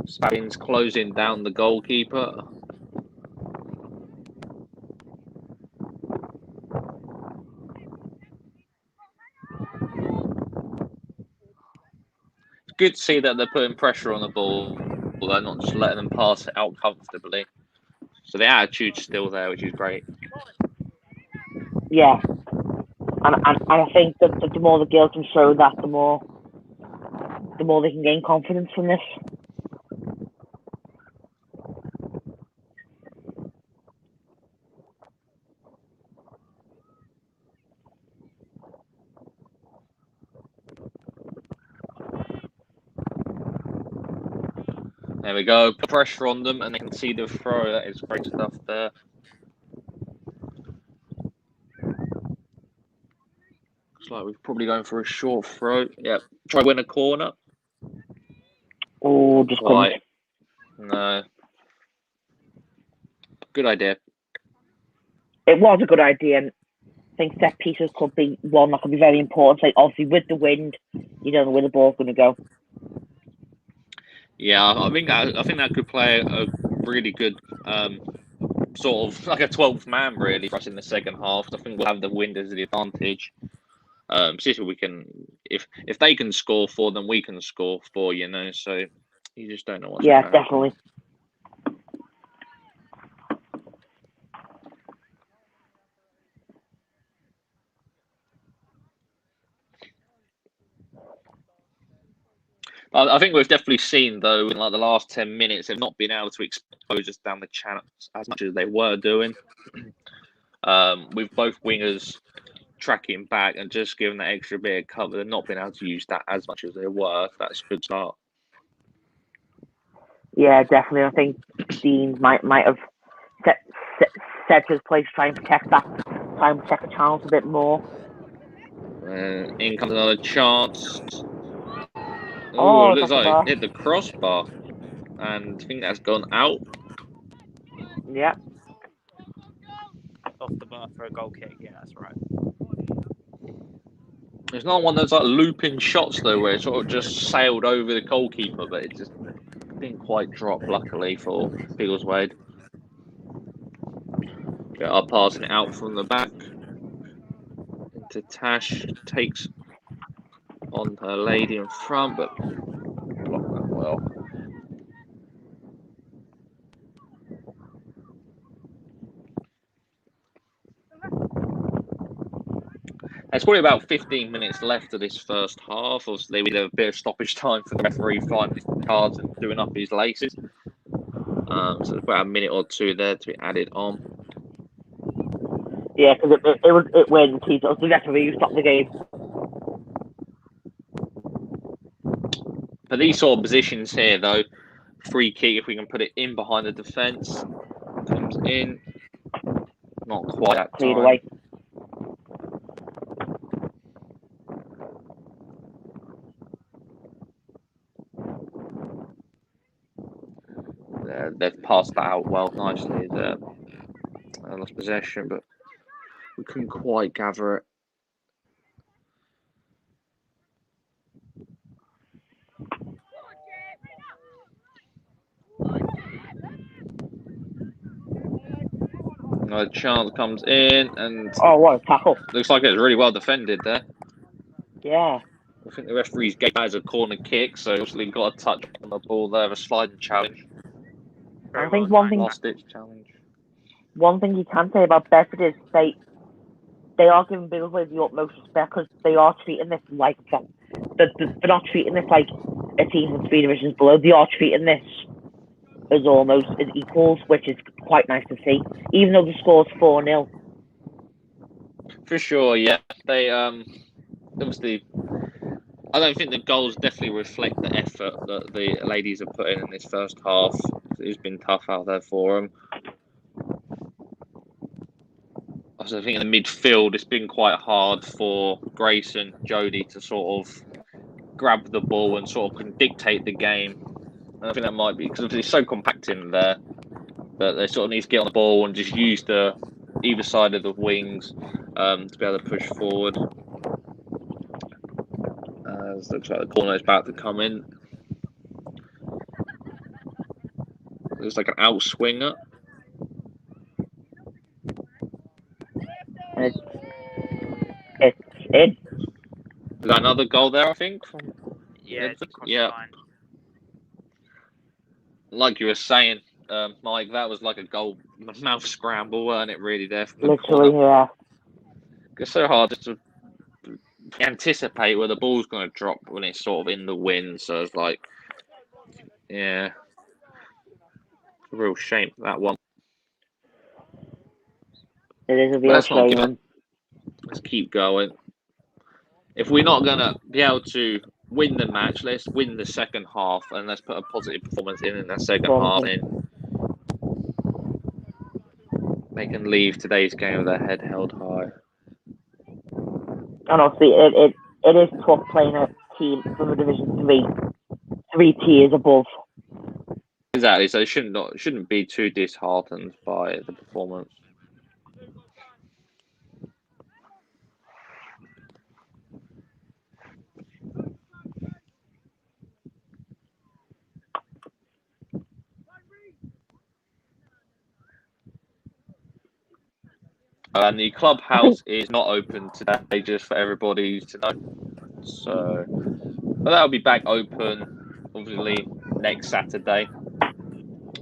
Spavin's closing down the goalkeeper. It's good to see that they're putting pressure on the ball. They're not just letting them pass it out comfortably. So the attitude's still there, which is great. Yeah. And I think that the more the girls can show that, the more they can gain confidence from this. There we go. Put pressure on them, and they can see the throw. That is great stuff there. Looks like we're probably going for a short throw. Yep. Try win a corner. Oh, just quite. No. Good idea. It was a good idea, and I think set pieces could be one that could be very important. Like obviously with the wind, you don't know where the ball's going to go. Yeah, I think that could play a really good sort of like a 12th man really for us in the second half. I think we'll have the wind as the advantage. See we can if they can score 4, then we can score 4. You know, so you just don't know what's Yeah, definitely. I think we've definitely seen, though, in like the last 10 minutes, they've not been able to expose us down the channel as much as they were doing. With both wingers tracking back and just giving that extra bit of cover, they've not been able to use that as much as they were. That's a good start. Yeah, definitely. I think Dean might have set his place to try and protect the channels a bit more. In comes another chance. Oh, looks like hit the crossbar, and I think that's gone out. Yeah. Off the bar for a goal kick. Yeah, that's right. There's not one that's like looping shots though, where it sort of just sailed over the goalkeeper, but it just didn't quite drop. Luckily for Biggleswade. Get up, passing it out from the back into Tash. Takes on her lady in front, but blocked that well. There's probably about 15 minutes left of this first half. Obviously, we have a bit of stoppage time for the referee finding his cards and doing up his laces. So there's about a minute or 2 there to be added on. Yeah, because it went. The referee who stopped the game. For these sort of positions here, though, free kick, if we can put it in behind the defence, comes in. Not quite that Cleared time. away. They've passed that out well nicely there. I lost possession, but we couldn't quite gather it. Another chance comes in, and oh, what a tackle! Looks like it was really well defended there. Yeah. I think the referee's gave that as a corner kick, so obviously got a touch on the ball there, a sliding challenge. I think one thing last ditch challenge. One thing you can say about Bedford is they are giving Biggleswade the utmost respect because they are treating this like they're not treating this like a team from 3 divisions below. They are treating this as almost as equals, which is quite nice to see. Even though the score's 4-0. For sure, yeah. They obviously, I don't think the goals definitely reflect the effort that the ladies have put in this first half. It's been tough out there for them. I think in the midfield, it's been quite hard for Grace and Jodie to sort of grab the ball and sort of dictate the game. And I think that might be because it's so compact in there that they sort of need to get on the ball and just use the either side of the wings to be able to push forward. It looks like the corner is about to come in. Looks like an outswinger. It's Is that another goal there, I think? Yeah, yeah. Like you were saying, Mike, that was like a goal mouth scramble, weren't it, really, there? From the literally, corner. yeah. It's so hard just to anticipate where the ball's going to drop when it's sort of in the wind. So it's like, yeah, a real shame for that one. It is a real shame. Let's keep going. If we're not going to be able to win the match, let's win the second half and let's put a positive performance in that second half. And they can leave today's game with their head held high. And obviously, it is tough playing a team from a Division 3 tiers above. Exactly, so they shouldn't be too disheartened by the performance. And the clubhouse is not open today, just for everybody to know. So, but that'll be back open, obviously, next Saturday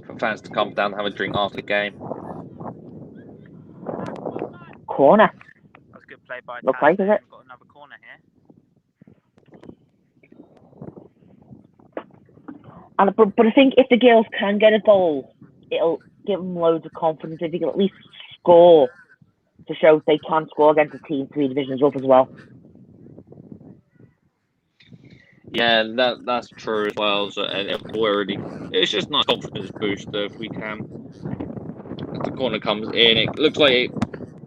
for fans to come down and have a drink after the game. Corner. That was a good play by Looks like it. We've got another corner here. But I think if the girls can get a goal, it'll give them loads of confidence if they can at least score to show they can score against a team 3 divisions up as well. Yeah, that's true as well. So, and it's just a nice confidence booster if we can. As the corner comes in, it looks like it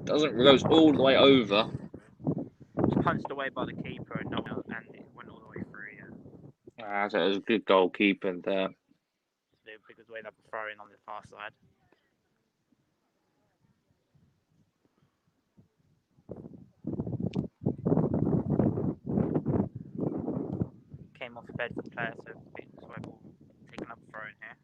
goes all the way over. It's punched away by the keeper and it went all the way through. Yeah. So it was a good goalkeeping there. Because way that throw in on the far side. Came off the Bedford player, so Biggleswade will take another throw in here.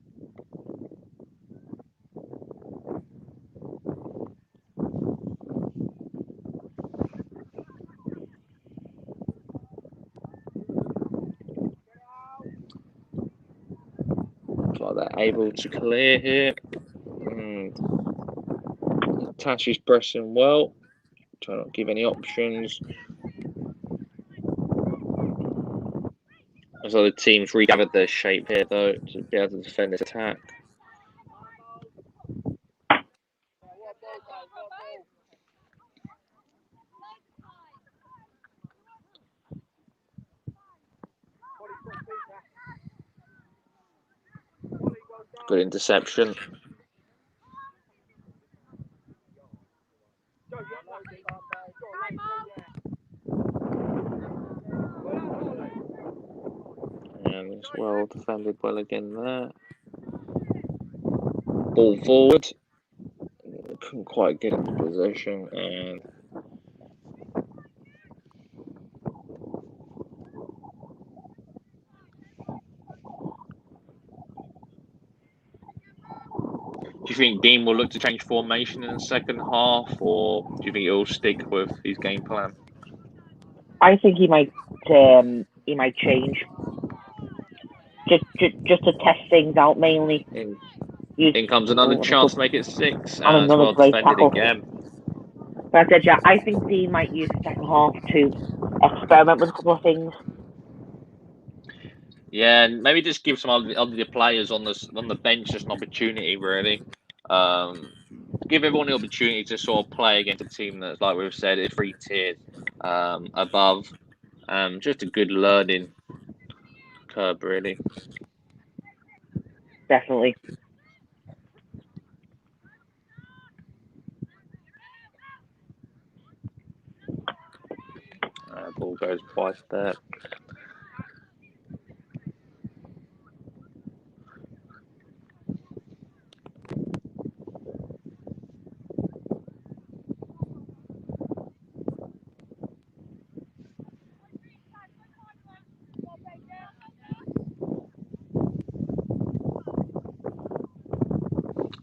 Looks like they're able to clear here. Tashi's pressing well. Try not to give any options. As other teams regathered their shape here, though, to be able to defend this attack. Good interception. And it's well defended well again there. Ball forward. Couldn't quite get into possession and do you think Dean will look to change formation in the second half, or do you think he'll stick with his game plan? I think he might change just to test things out mainly. In comes another chance to make it 6, and another well great defended tackle. again. But I said, yeah, I think Dean might use the second half to experiment with a couple of things. Yeah, and maybe just give some other players on the bench just an opportunity, really. Give everyone the opportunity to sort of play against a team that's, like we've said, is 3 tiers above. Just a good learning curve, really. Definitely. Ball goes twice there.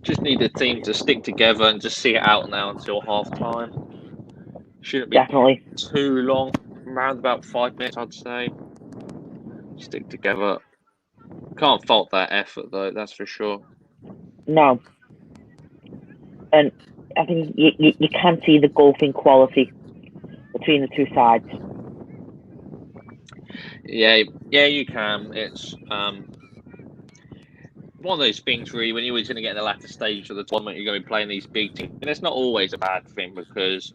Just need the team to stick together and just see it out now until half time. Shouldn't be Definitely. too long, around about 5 minutes, I'd say. Stick together. Can't fault that effort, though, that's for sure. No. And I think you can see the golfing quality between the two sides. Yeah, you can. It's one of those things, really, when you're always going to get in the latter stage of the tournament, you're going to be playing these big teams. And it's not always a bad thing because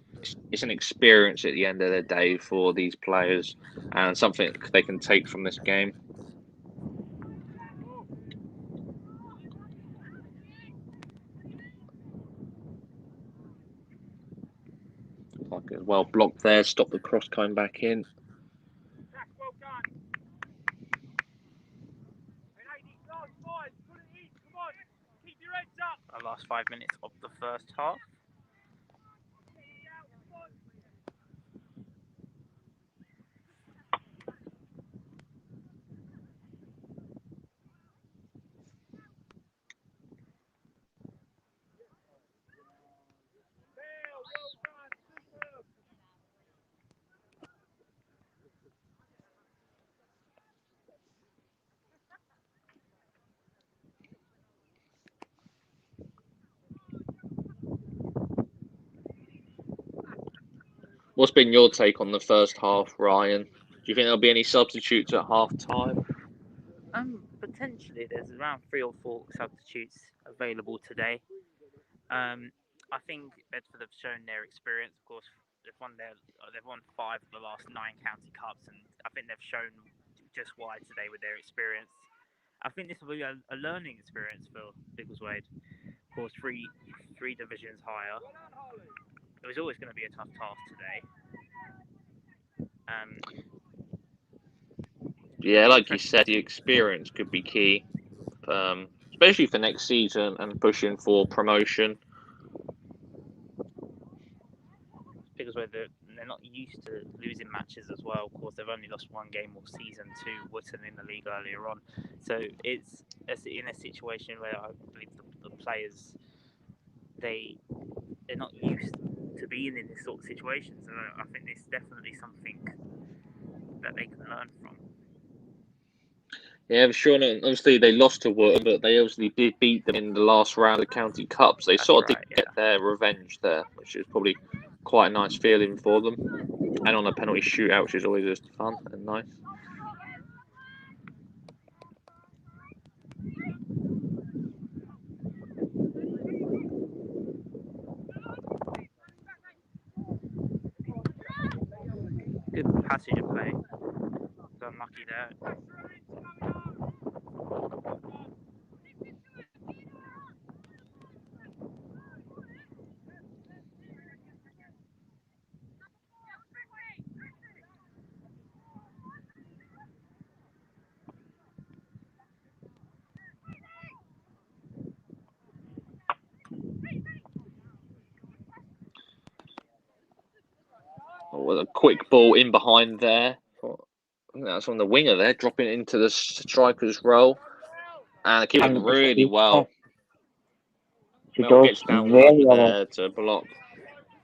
it's an experience at the end of the day for these players and something they can take from this game. Like a well blocked there, stop the cross coming back in. The last 5 minutes of the first half. What's been your take on the first half, Ryan? Do you think there'll be any substitutes at half time? Potentially, there's around 3 or 4 substitutes available today. I think Bedford have shown their experience. Of course, they've won 5 of the last 9 county cups, and I think they've shown just why today with their experience. I think this will be a learning experience for Biggleswade. Of course, three divisions higher. It was always going to be a tough task today. Yeah, like you said, the experience could be key, especially for next season and pushing for promotion. Biggleswade, they're not used to losing matches as well. Of course, they've only lost 1 game all season to Wootton in the league earlier on. So it's in a situation where I believe the players, they're not used to being in this sort of situation. So I think it's definitely something that they can learn from. Yeah, sure. Obviously, they lost to Wootton, but they obviously did beat them in the last round of County Cups. They sort of did get their revenge there, which is probably quite a nice feeling for them. And on a penalty shootout, which is always just fun and nice. Good passage of play. So unlucky there. With a quick ball in behind there. That's on the winger there, dropping it into the striker's role. And keeping really well. Mel gets down really well there to block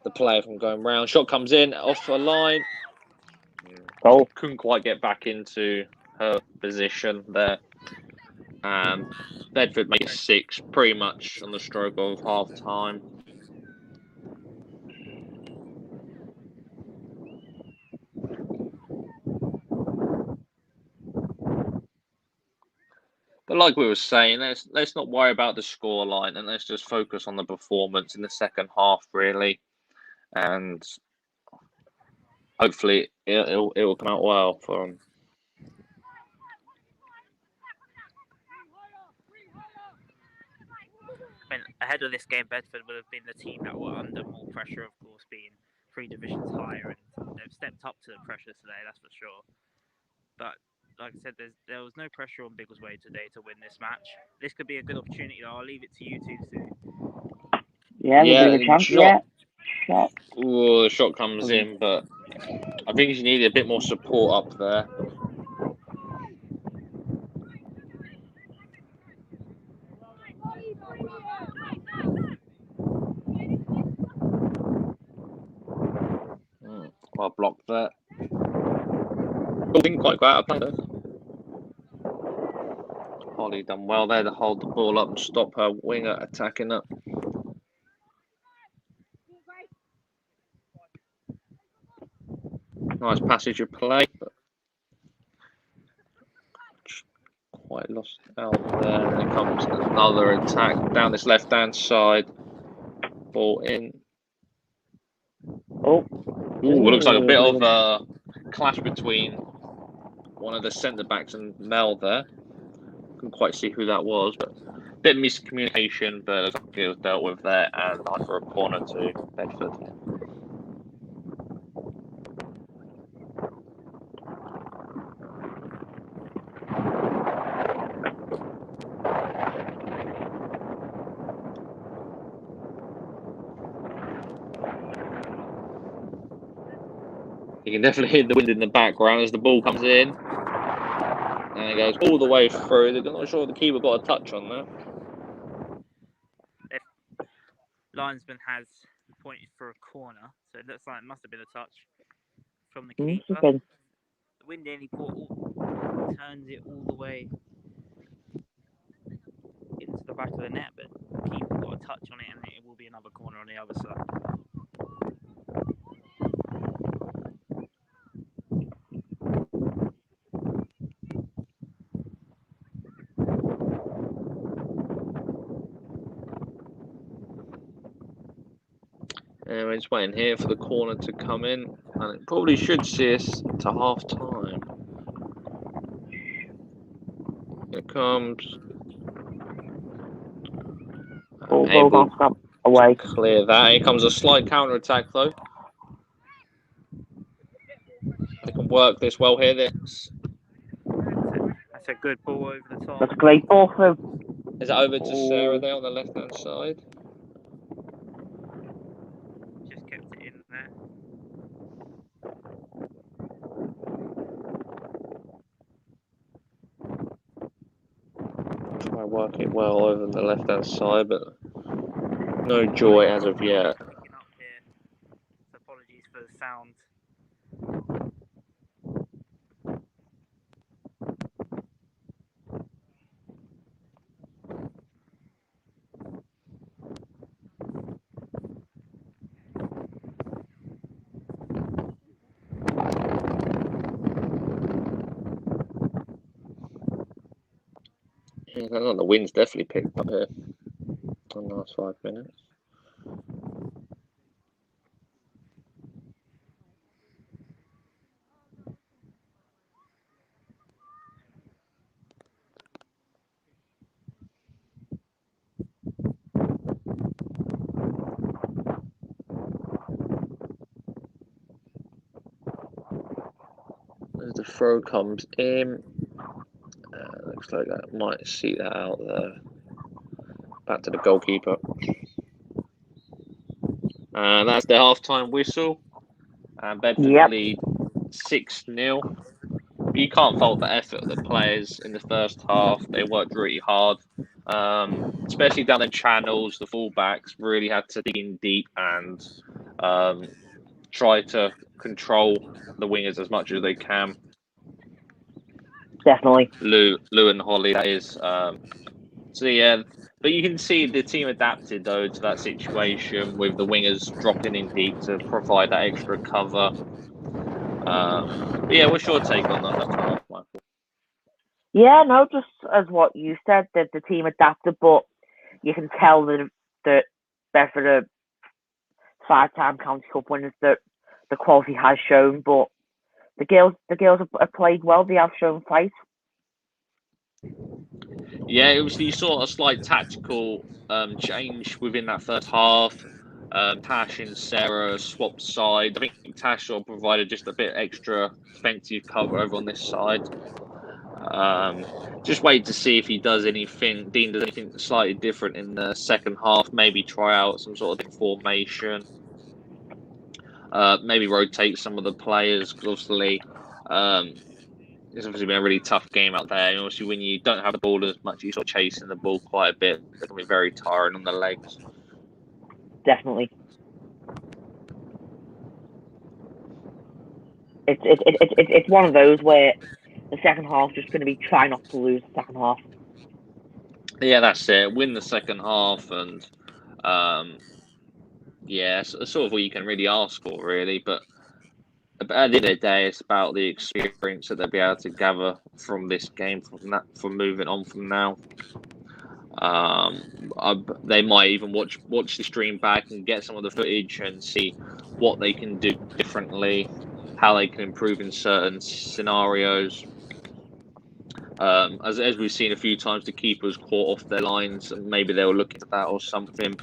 the player from going round. Shot comes in off the line. Oh. Couldn't quite get back into her position there. Bedford makes 6 pretty much on the stroke of half time. But like we were saying, let's not worry about the scoreline and let's just focus on the performance in the second half, really, and hopefully it will come out well for them. I mean, ahead of this game, Bedford would have been the team that were under more pressure, of course, being 3 divisions higher, and they've stepped up to the pressure today, that's for sure. But like I said, there was no pressure on Biggleswade today to win this match. This could be a good opportunity, though. I'll leave it to you two to. Yeah, we'll bring a chance. Shot. Ooh, the shot comes in, but I think you need a bit more support up there. Well blocked there. Didn't quite go out of play. Holly done well there to hold the ball up and stop her winger attacking it. Nice passage of play, but quite lost out there. And then comes another attack down this left-hand side. Ball in. Oh. Ooh, looks like a bit of a clash between one of the centre-backs and Mel there. Couldn't quite see who that was, but a bit of miscommunication, but it was dealt with there, and nice for a corner to Bedford. You can definitely hear the wind in the background as the ball comes in. And it goes all the way through. I'm not sure the keeper got a touch on that. Linesman has pointed for a corner, so it looks like it must have been a touch from the keeper. The wind nearly turns it all the way into the back of the net, but the keeper got a touch on it, and it will be another corner on the other side. And we're just waiting here for the corner to come in, and it probably should see us to half time. Here it comes. Away. Clear that. Here comes a slight counter attack though. They can work this well here. That's a good ball over the top. That's a great ball through. Is that over to Sarah there on the left hand side? Just kept it in there. Try and work it well over the left hand side, but no joy as of yet. So apologies for the sound. Yeah, the wind's definitely picked up here in the last 5 minutes. As the throw comes in, looks like that might see that out there. Back to the goalkeeper. And that's the half-time whistle. And Bedford lead 6-0. You can't fault the effort of the players in the first half. They worked really hard. Especially down the channels, the fullbacks really had to dig in deep and try to control the wingers as much as they can. Definitely. Lou and Holly, that is. So yeah, but you can see the team adapted though to that situation with the wingers dropping in deep to provide that extra cover. But yeah, what's your take on that, Michael? Yeah, no, just as what you said, that the team adapted, but you can tell that Bedford are five-time county cup winners. That the quality has shown, but the girls have played well. They have shown fight. Yeah, it was you saw a slight tactical change within that first half. Tash and Sarah swapped sides. I think Tash sort of provided just a bit extra defensive cover over on this side. Just wait to see if he does anything. Dean does anything slightly different in the second half. Maybe try out some sort of formation. Maybe rotate some of the players because obviously it's obviously been a really tough game out there. And obviously, when you don't have the ball as much, you're sort of chasing the ball quite a bit. It can be very tiring on the legs. Definitely. It's one of those where the second half just going to be try not to lose the second half. Yeah, that's it. Win the second half, and yeah, it's sort of what you can really ask for, really. But at the end of the day, it's about the experience that they'll be able to gather from this game, from moving on from now. They might even watch the stream back and get some of the footage and see what they can do differently, how they can improve in certain scenarios. As we've seen a few times, the keepers caught off their lines, and maybe they'll look at that or something.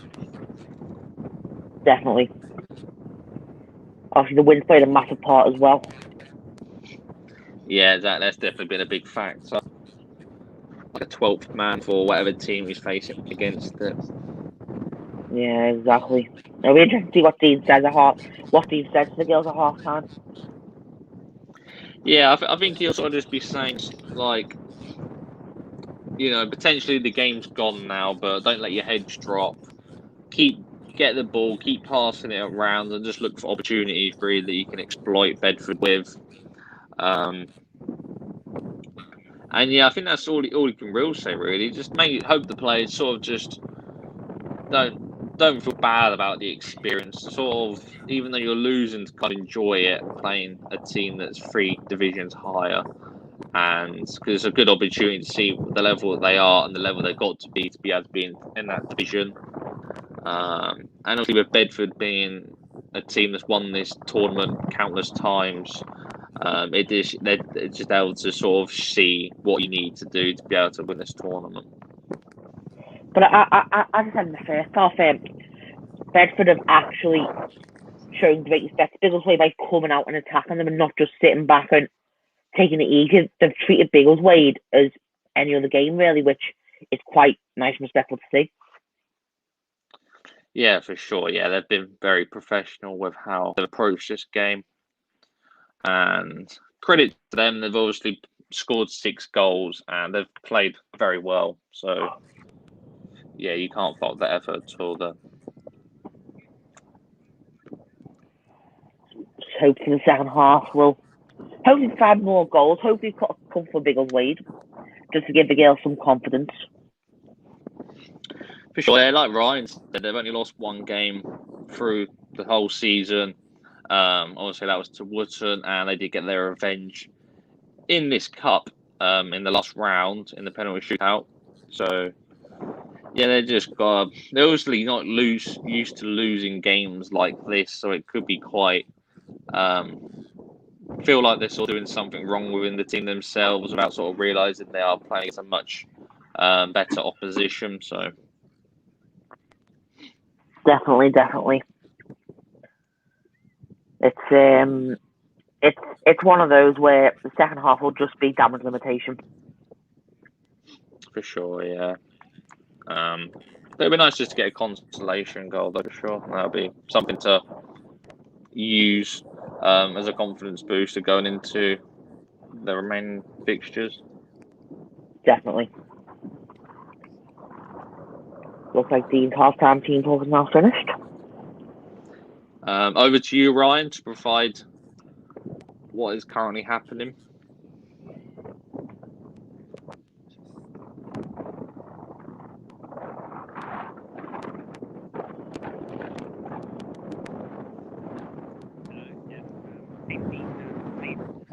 Definitely. Obviously, the wind's played a massive part as well. Yeah, that's definitely been a big factor. Like a 12th man for whatever team he's facing against it. Yeah, exactly. It'll be interesting to see what Dean says to the girls at half time. Yeah, I think he'll sort of just be saying like, potentially the game's gone now, but don't let your heads drop. Get the ball, keep passing it around, and just look for opportunities really that you can exploit Bedford with. And yeah, I think that's all he can really say really. Just hope the players sort of just don't feel bad about the experience. Sort of, even though you're losing, to kind of enjoy it playing a team that's 3 divisions higher, and because it's a good opportunity to see the level that they are and the level they've got to be able to be in that division. And obviously with Bedford being a team that's won this tournament countless times, they're just able to sort of see what you need to do to be able to win this tournament. But as I said in the first half, Bedford have actually shown great respect to Biggleswade by coming out and attacking them and not just sitting back and taking it easy. They've treated Biggleswade as any other game, really, which is quite nice and respectful to see. Yeah, for sure. Yeah, they've been very professional with how they've approached this game. And credit to them, they've obviously scored 6 goals and they've played very well. So, yeah, you can't fault that effort at all, though. Just hope for the second half will hopefully 5 more goals. Hopefully come for Biggleswade just to give the girls some confidence. For sure, yeah, like Ryan said, they've only lost 1 game through the whole season. Obviously, that was to Wootton, and they did get their revenge in this cup in the last round in the penalty shootout. So, yeah, they're obviously not used to losing games like this, so it could be quite feel like they're sort of doing something wrong within the team themselves without sort of realising they are playing against a much better opposition. So. Definitely. It's one of those where the second half will just be damage limitation. For sure, yeah. It'd be nice just to get a consolation goal, though, for sure. That'll be something to use as a confidence booster going into the remaining fixtures. Definitely. Looks like Dean's half-time team talk is now finished. Over to you, Ryan, to provide what is currently happening.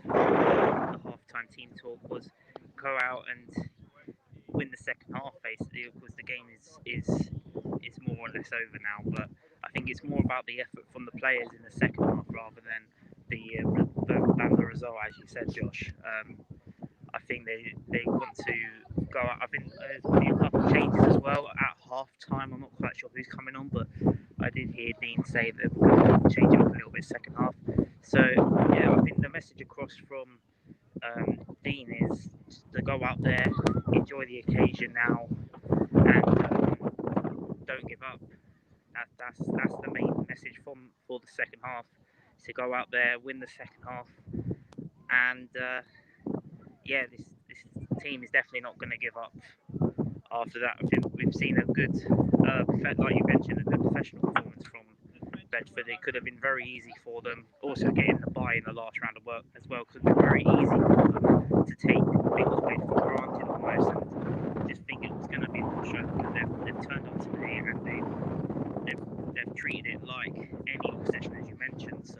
The half-time team talk was go out and win the second half, basically, because the game is more or less over now. But I think it's more about the effort from the players in the second half rather than the result, as you said, Josh. I think they want to go out. I think there's been a couple of changes as well at half time. I'm not quite sure who's coming on, but I did hear Dean say that we're going to change it up a little bit second half. So yeah, I think the message across from Dean is to go out there, enjoy the occasion now, and don't give up. That's the main message for the second half. To go out there, win the second half, and yeah, this team is definitely not going to give up. After that, I think we've seen a good, like you mentioned, a good professional performance from Bedford. It could have been very easy for them. Also, getting the bye in the last round of work as well could have been very easy for them to take Biggleswade for granted almost, and just think it was going to be a pusher. They've turned on today and they've treated it like any opposition, as you mentioned. So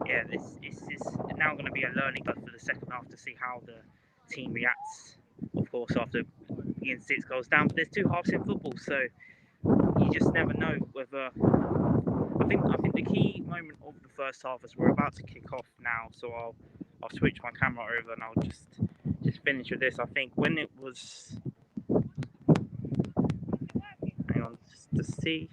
yeah, this is now going to be a learning curve for the second half to see how the team reacts. Of course, after being 6 goals down, but there's 2 halves in football, so you just never know whether. I think the key moment of the first half is we're about to kick off now, so I'll switch my camera over and I'll just finish with this. I think when it was, hang on, just to see.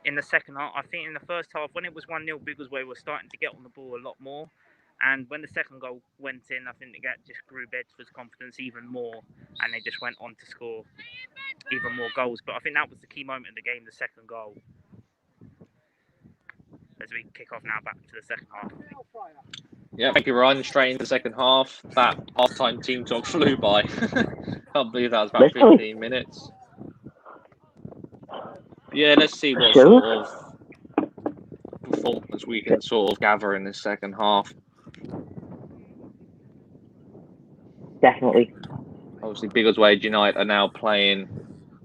In the second half, I think in the first half, when it was 1-0 Biggleswade, we're starting to get on the ball a lot more. And when the second goal went in, I think that just grew Bedford's confidence even more, and they just went on to score even more goals. But I think that was the key moment in the game, the second goal. As we kick off now back to the second half. Yeah, thank you, Ryan. Straight into the second half. That half-time team talk flew by. Can't believe that was about 15 minutes. Yeah, let's see what sort of performance we can sort of gather in this second half. Definitely. Obviously, Biggleswade United are now playing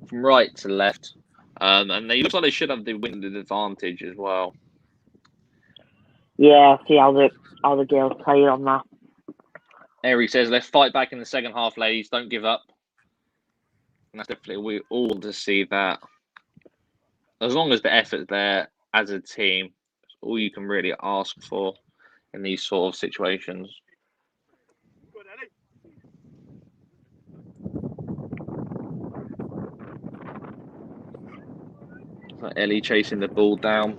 from right to left, and they look like they should have the wind advantage as well. Yeah, see how the girls play on that. Eyrie says, "Let's fight back in the second half, ladies. Don't give up." And that's definitely we all want to see that. As long as the effort's there as a team, it's all you can really ask for in these sort of situations. Ellie chasing the ball down.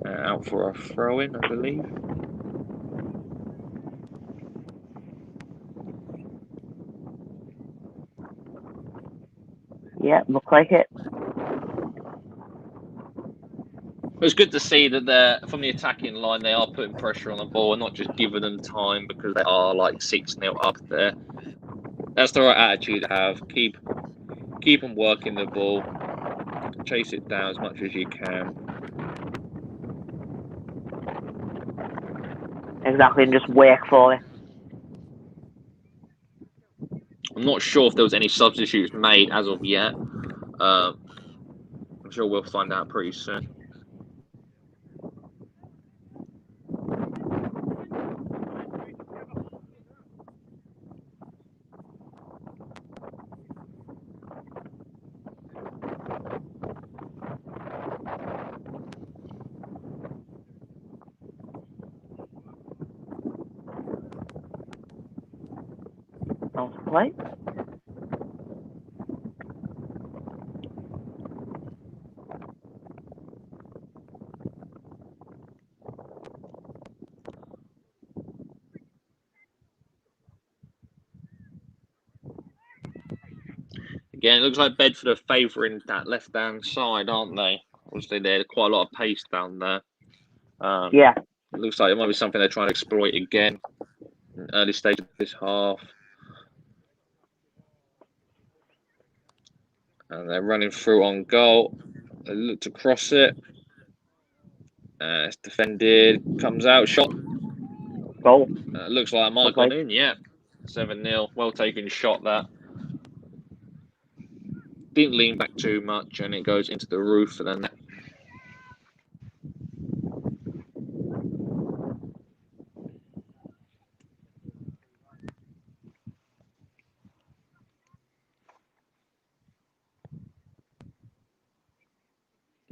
Out for a throw-in, I believe. Yeah, looks like it. It's good to see that they're from the attacking line. They are putting pressure on the ball and not just giving them time because they are like 6-0 up there. That's the right attitude to have. Keep them working the ball. Chase it down as much as you can. Exactly, and just work for it. I'm not sure if there was any substitutes made as of yet. I'm sure we'll find out pretty soon. Right? Again, it looks like Bedford are favouring that left-hand side, aren't they? Obviously, there's quite a lot of pace down there. Yeah. It looks like it might be something they're trying to exploit again in the early stage of this half. And they're running through on goal. They look to cross it. It's defended. Comes out. Shot. Goal. Looks like it might have gone in. Yeah. 7-0. Well taken shot, that. Didn't lean back too much, and it goes into the roof of the net.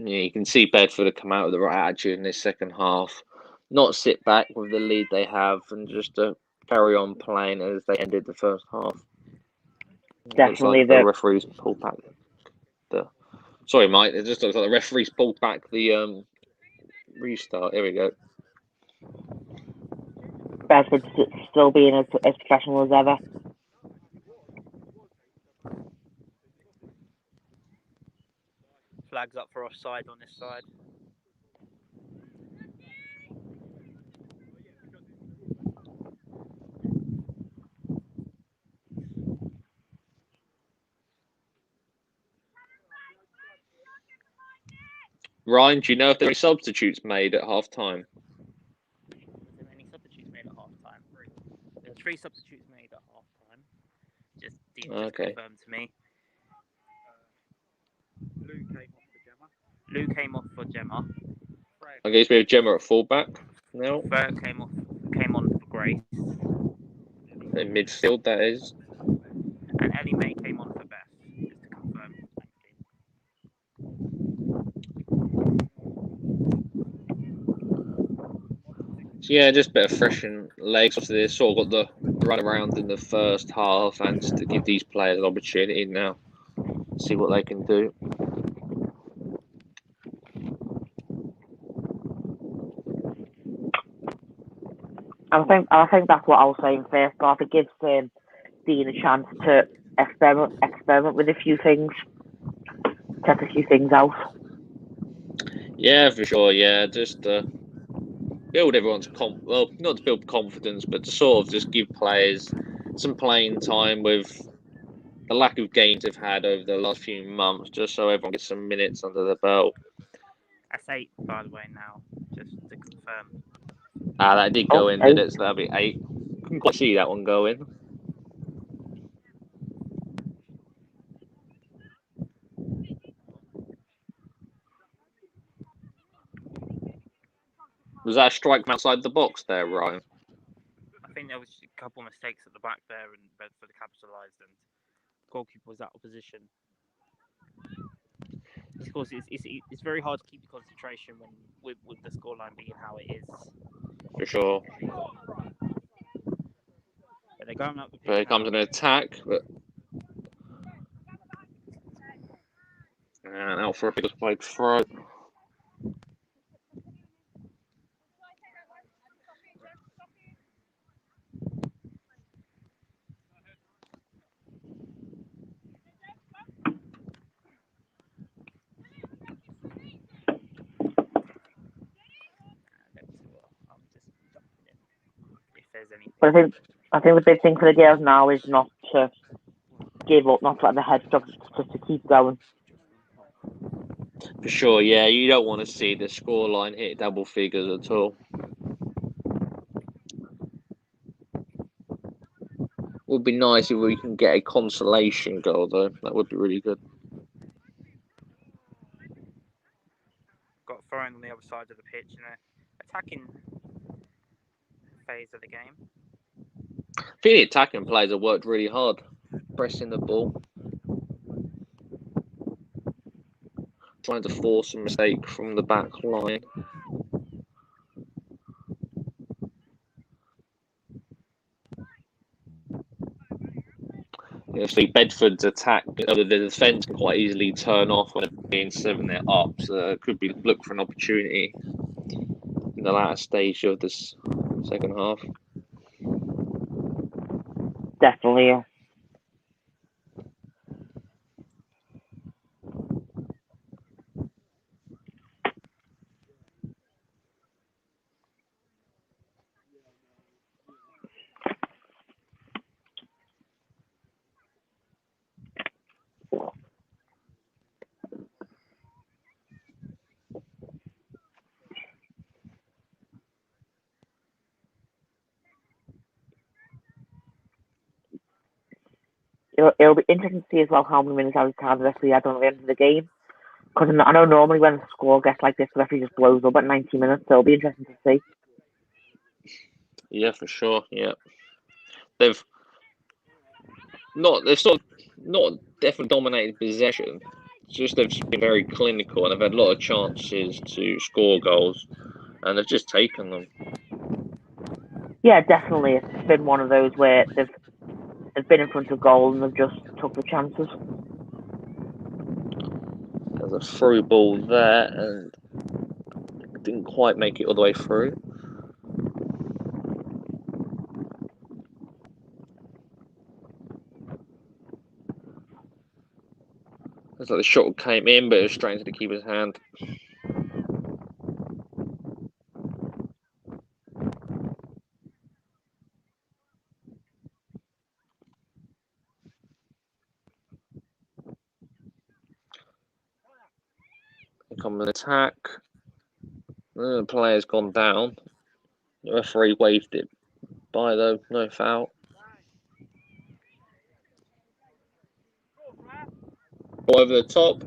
you can see Bedford have come out with the right attitude in this second half. Not sit back with the lead they have and just carry on playing as they ended the first half. Definitely, like the referees pulled back. Sorry, Mike. It just looks like the referees pulled back the restart. Here we go. Bedford still being as professional as ever. Flags up for offside on this side. Ryan, do you know if there are any substitutes made at half time? Was there any substitutes made at half time? There were 3 substitutes made at half time. Just confirmed to me. Lou came off for Gemma. I guess we have Gemma at fullback now. Bert came on for Grace. In midfield, that is. And Ellie May came on for Beth, just to confirm. So yeah, just a bit of freshen legs. Obviously, they sort of got the run around in the first half, and just to give these players an opportunity now, see what they can do. I think that's what I was saying first half. It gives Dean a chance to experiment with a few things, test a few things out. Yeah, for sure. Yeah, just build everyone's not to build confidence, but to sort of just give players some playing time with the lack of games they've had over the last few months, just so everyone gets some minutes under the belt. That's 8, by the way, now, just to confirm. That did go in, did it? So that'll be 8. Couldn't quite see that one go in. Was that a strike from outside the box there, Ryan? I think there was a couple of mistakes at the back there, and Bedford capitalised, and the goalkeeper was out of position. Of course, it's very hard to keep your concentration with the scoreline being how it is. For sure. But they're going up the pitch. Here comes an attack, but and out for a Biggleswade throw. But I think the big thing for the girls now is not to give up, not to let the head stop, just to keep going. For sure, yeah. You don't want to see the scoreline hit double figures at all. Would be nice if we can get a consolation goal, though. That would be really good. Got thrown on the other side of the pitch in an attacking phase of the game. I think the attacking players have worked really hard, pressing the ball, trying to force a mistake from the back line. See Bedford's attack, the defence can quite easily turn off when they're being 7-0 up, so it could be look for an opportunity in the latter stage of this second half. Definitely. It'll be interesting to see as well how many minutes out of time the referee had on the end of the game. Because I know normally when the score gets like this, the referee just blows up at 90 minutes, so it'll be interesting to see. Yeah, for sure. Yeah, they've sort of not definitely dominated possession, just they've just been very clinical and they've had a lot of chances to score goals, and they've just taken them. Yeah, definitely. It's been one of those where they've been in front of goal and they've just took the chances. There's a through ball there and didn't quite make it all the way through. Looks like the shot came in, but it was straight into the keeper's hand. Come an attack. The player's gone down. The referee waved it by though, no foul. Over the top.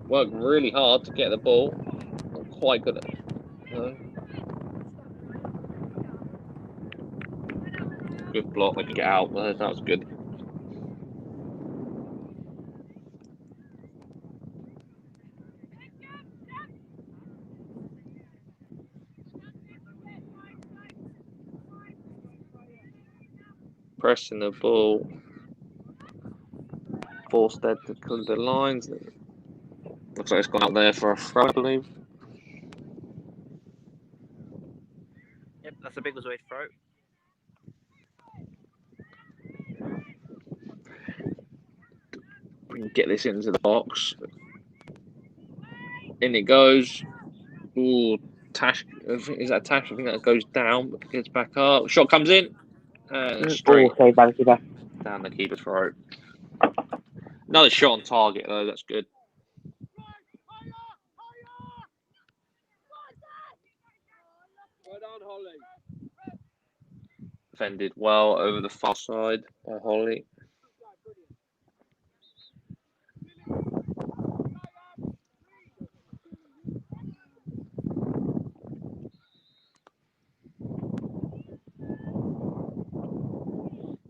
Worked really hard to get the ball. Not quite good at it. No. Good block, they could get out. That was good. Pressing the ball. Forced that to clear the lines. Looks like it's gone out there for a throw, I believe. Yep, that's a Biggleswade throw. We can get this into the box. In it goes. Ooh, Tash. Is that Tash? I think that goes down, but gets back up. Shot comes in. And straight Saved by the keeper. down the keeper's throat. Another shot on target, though. That's good. Defended well over the far side by Holly.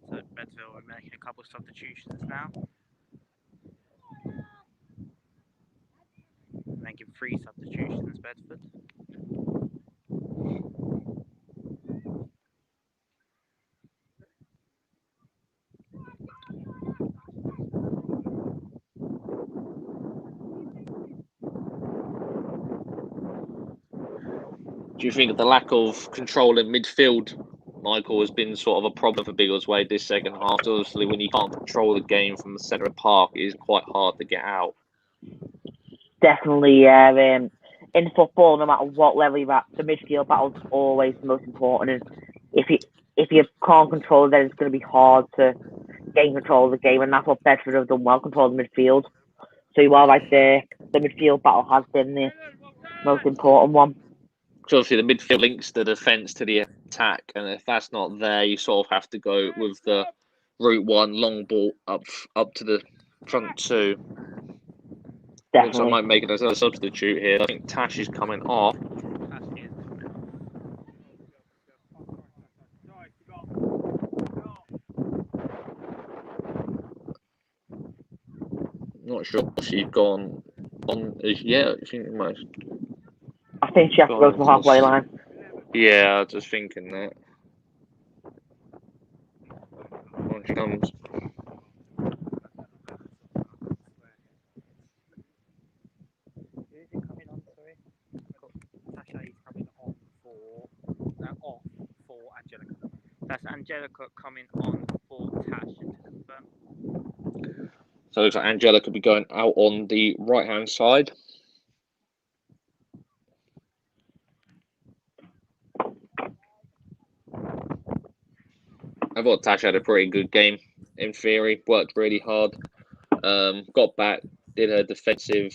So Bedford are making a couple of substitutions now. Making 3 substitutions, Bedford. Do you think the lack of control in midfield, Michael, has been sort of a problem for Biggleswade this second half? So obviously, when you can't control the game from the centre of the park, it is quite hard to get out. Definitely, yeah. In football, no matter what level you're at, the midfield battle's always the most important. And if you can't control it, then it's going to be hard to gain control of the game. And that's what Bedford have done well, control the midfield. So you are right there. The midfield battle has been the most important one. So obviously, the midfield links the defence to the attack, and if that's not there, you sort of have to go with the route one long ball up to the front two. Definitely. Looks like I might make it as a substitute here. I think Tash is coming off. Not sure if she's gone on as yet. I think she has to go to the halfway line. Yeah, I was just thinking that. On she comes. Off for Angelica. That's Angelica coming on for Tash to confirm. So it looks like Angelica could be going out on the right hand side. I thought Tash had a pretty good game in theory, worked really hard, got back, did her defensive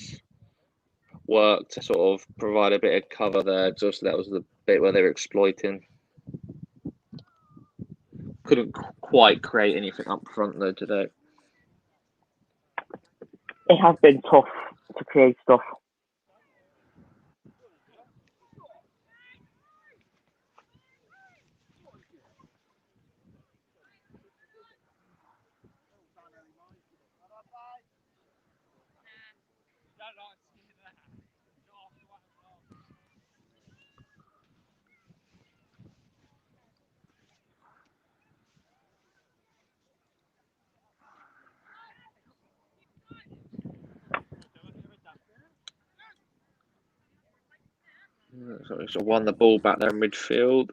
work to sort of provide a bit of cover there. Just that was the bit where they were exploiting. Couldn't quite create anything up front though today. It has been tough to create stuff. So we sort of won the ball back there in midfield.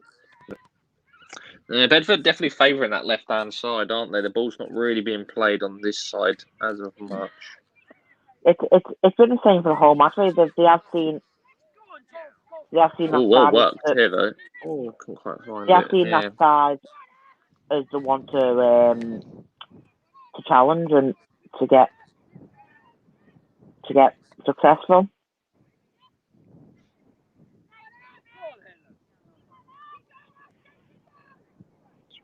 Bedford definitely favouring that left-hand side, aren't they? The ball's not really being played on this side as of much. It's been the same for the whole match. They have seen that well worked here though. Couldn't quite find they have seen that side as the one to challenge and to get successful.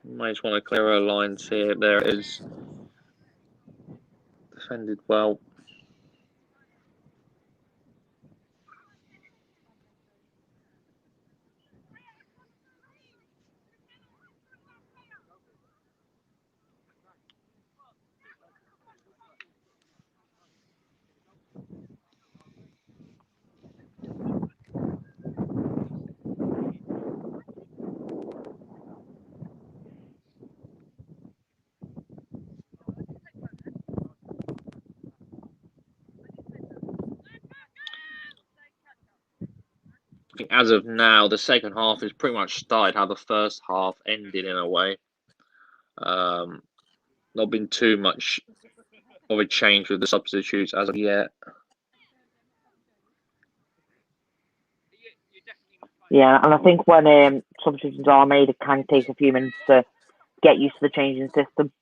Might just want to clear our lines here. There it is. Defended well. I think as of now, the second half is pretty much started how the first half ended in a way. Not been too much of a change with the substitutes as of yet. Yeah, and I think when substitutions are made, it can take a few minutes to get used to the changing system.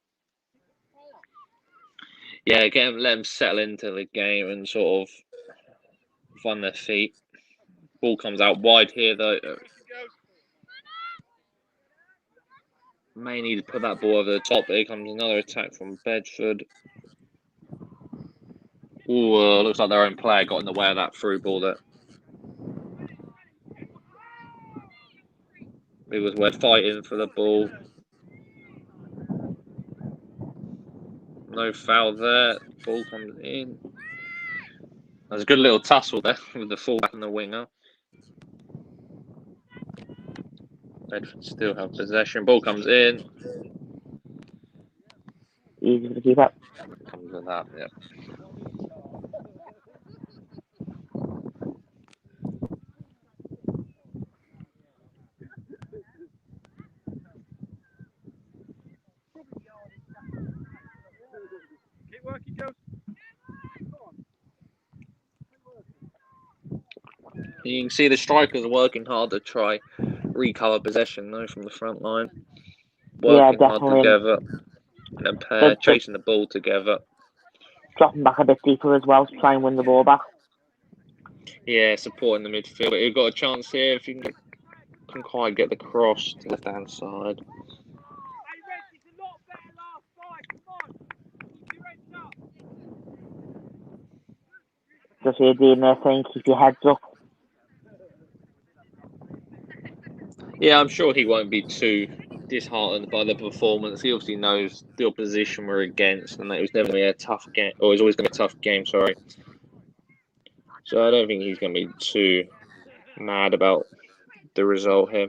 Yeah, let them settle into the game and sort of find their feet. Ball comes out wide here though. May need to put that ball over the top. Here comes another attack from Bedford. Ooh, looks like their own player got in the way of that through ball there. Biggleswade fighting for the ball. No foul there. Ball comes in. There's a good little tussle there with the fullback and the winger. Bedford still have possession. Ball comes in. Easy to keep up. Comes with that, yeah. Keep working, Joe. You can see the strikers are working hard to try recover possession though from the front line. Working hard together. And a pair chasing the ball together. Dropping back a bit deeper as well to try and win the ball back. Yeah, supporting the midfield. But you've got a chance here if you can quite get the cross to the left hand side. Just here doing their thing, keep your heads up. Yeah, I'm sure he won't be too disheartened by the performance. He obviously knows the opposition we're against and that it was never going to be a tough game, or it's always going to be a tough game, sorry. So I don't think he's going to be too mad about the result here.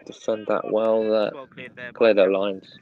Defend that well, clear their lines.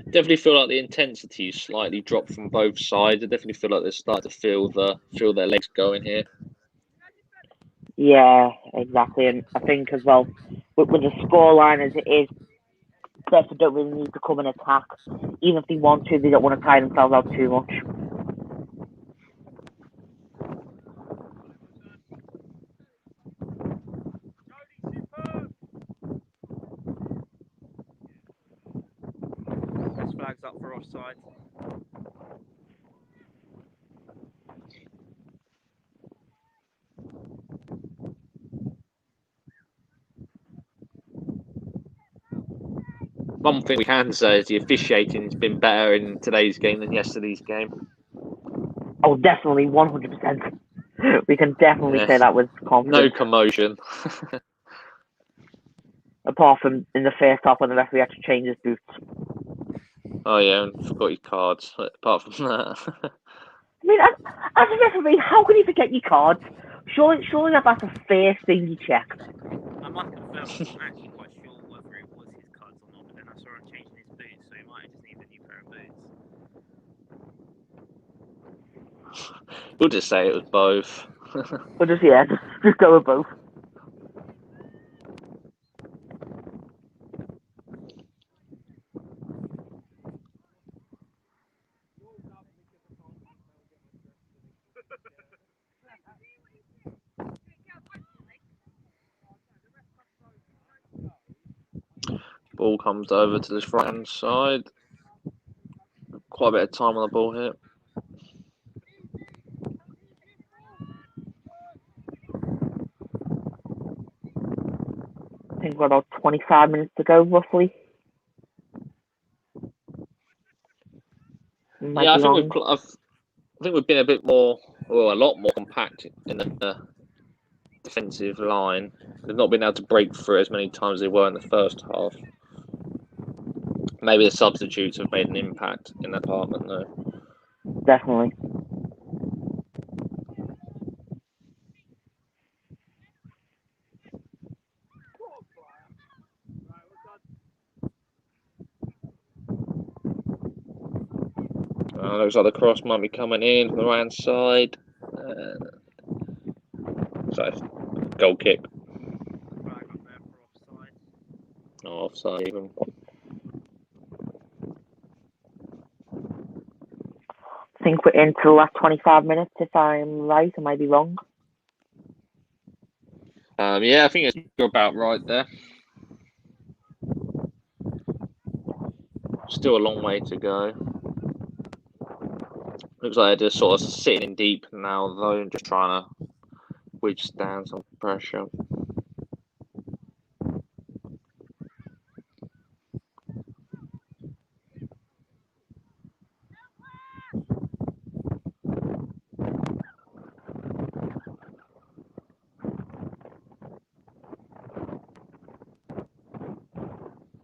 Definitely feel like the intensity slightly dropped from both sides. I definitely feel like they're starting to feel their legs going here. Yeah, exactly. And I think as well, with the scoreline as it is, Bedford don't really need to come and attack. Even if they want to, they don't want to tie themselves out too much. Flags up for offside. One thing we can say is the officiating's been better in today's game than yesterday's game. Oh, definitely, 100%. We can definitely say that with confidence. No commotion. Apart from in the first half when the referee had to change his boots. Oh yeah, and forgot your cards. Apart from that. I mean, as a referee, how can you forget your cards? Surely that's the first thing you check. I must confirm, I'm not actually quite sure whether it was his cards or not, but then I saw him changing his boots, so he might have just needed a new pair of boots. We'll just say it was both. But just go with both. Ball comes over to this right hand side. Quite a bit of time on the ball here. I think we're about 25 minutes to go, roughly. Yeah, I think we've been a bit more, well, a lot more compact in the defensive line. They've not been able to break through as many times as they were in the first half. Maybe the substitutes have made an impact in that department, though. Definitely. Looks like the cross might be coming in from the right hand side. So, goal kick. Flag up there for offside. Oh, offside even. I think we're into the last 25 minutes, if I'm right. I might be wrong. Yeah, I think you're about right there. Still a long way to go. Looks like they're just sort of sitting in deep now, though, and just trying to withstand some pressure.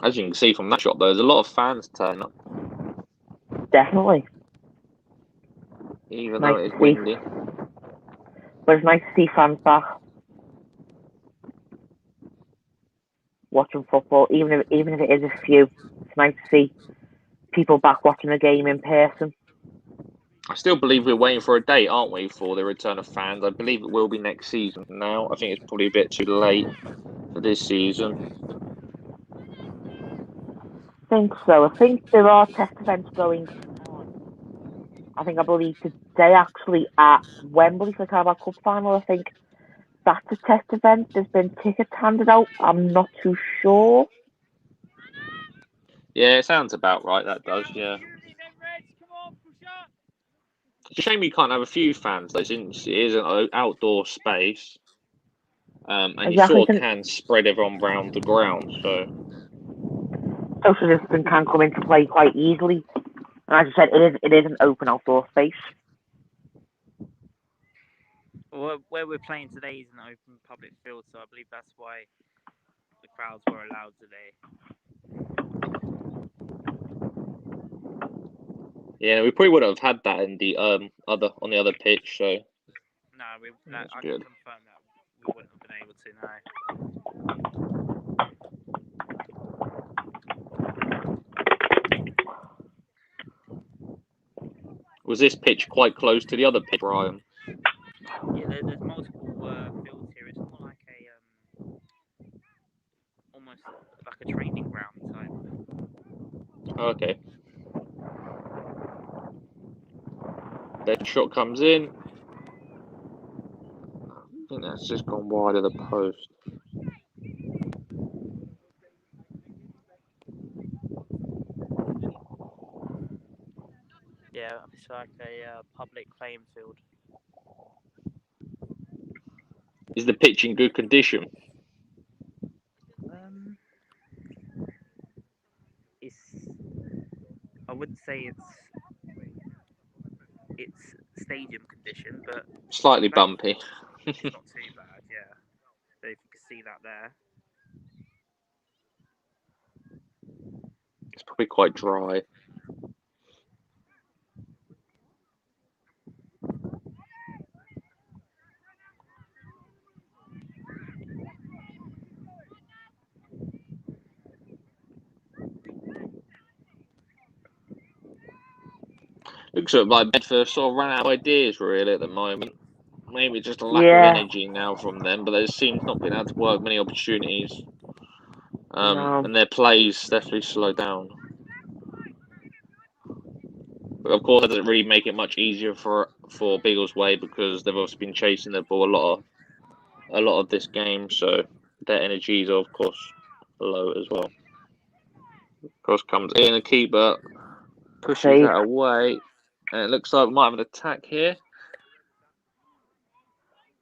As you can see from that shot, though, there's a lot of fans turning up. Definitely. Even though it's windy. But it's nice to see fans back watching football, even if it is a few. It's nice to see people back watching the game in person. I still believe we're waiting for a date, aren't we, for the return of fans? I believe it will be next season now. I think it's probably a bit too late for this season. I think so. I think there are test events going on. I believe today actually at Wembley for the Carabao Cup final. I think that's a test event. There's been tickets handed out. I'm not too sure. Yeah, it sounds about right, that does, yeah. It's a shame you can't have a few fans, though, since it is an outdoor space. And exactly. You sort of can spread everyone around the ground, so... Social distancing can come into play quite easily. And as I said, it is an open outdoor space. Well, where we're playing today is an open public field, so I believe that's why the crowds were allowed today. Yeah, we probably would have had that in the on the other pitch, so... No, I can confirm that we wouldn't have been able to, no. Was this pitch quite close to the other pitch, Brian? Yeah, there's multiple fields here. It's more like almost like a training ground type. Okay. Then shot comes in. I think that's just gone wide of the post. Yeah, it's like a public playing field. Is the pitch in good condition? I wouldn't say it's stadium condition, but Slightly bumpy. it's not too bad. Yeah, so if you can see that there. It's probably quite dry. Looks like Bedford sort of ran out of ideas really at the moment. Maybe just a lack of energy now from them, but they seem not being able to work many opportunities. And their plays definitely slow down. But of course, that doesn't really make it much easier for Biggleswade because they've also been chasing the ball a lot of this game, so their energy is of course low as well. Cross comes in, a keeper pushes that away, and it looks like we might have an attack here.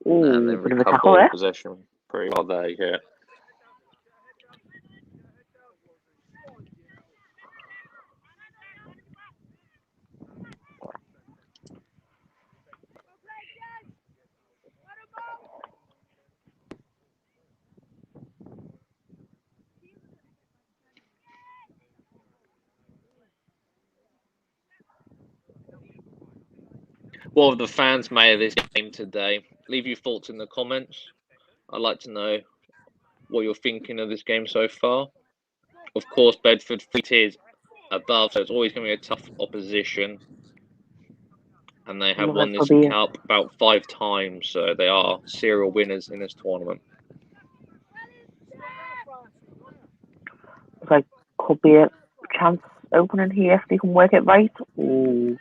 And then recover ball possession pretty well there, yeah. What have the fans made of this game today? Leave your thoughts in the comments. I'd like to know what you're thinking of this game so far. Of course, Bedford 3 tiers above, so it's always going to be a tough opposition. And they have won this cup about 5 times, so they are serial winners in this tournament. Like, could be a chance opening here if they can work it right. Ooh.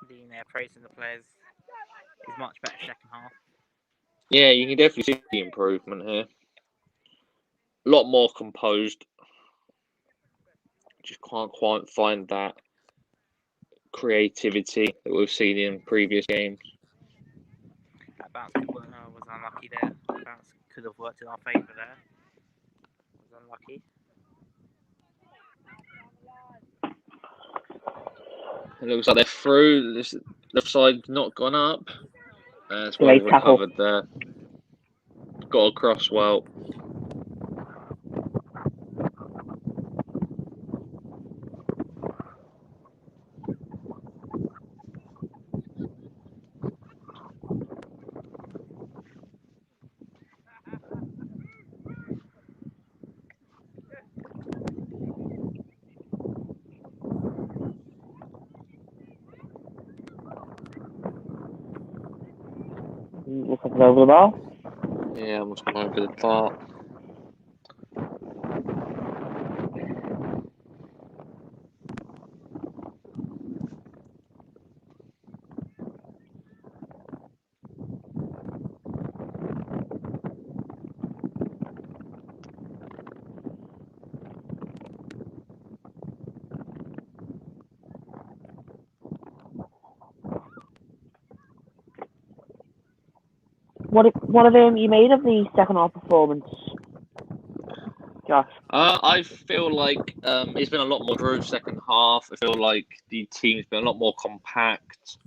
Being there praising the players is much better second half. Yeah, you can definitely see the improvement here. A lot more composed. Just can't quite find that creativity that we've seen in previous games. That bounce was unlucky there. That bounce could have worked in our favour there. Was unlucky. It looks like they're through. This left side's not gone up. It's well recovered there. Got across well. Looks like it's over the bar. Yeah, almost gone over the bar. What have you made of the second half performance, Josh? I feel like it's been a lot more groove second half. I feel like the team's been a lot more compact.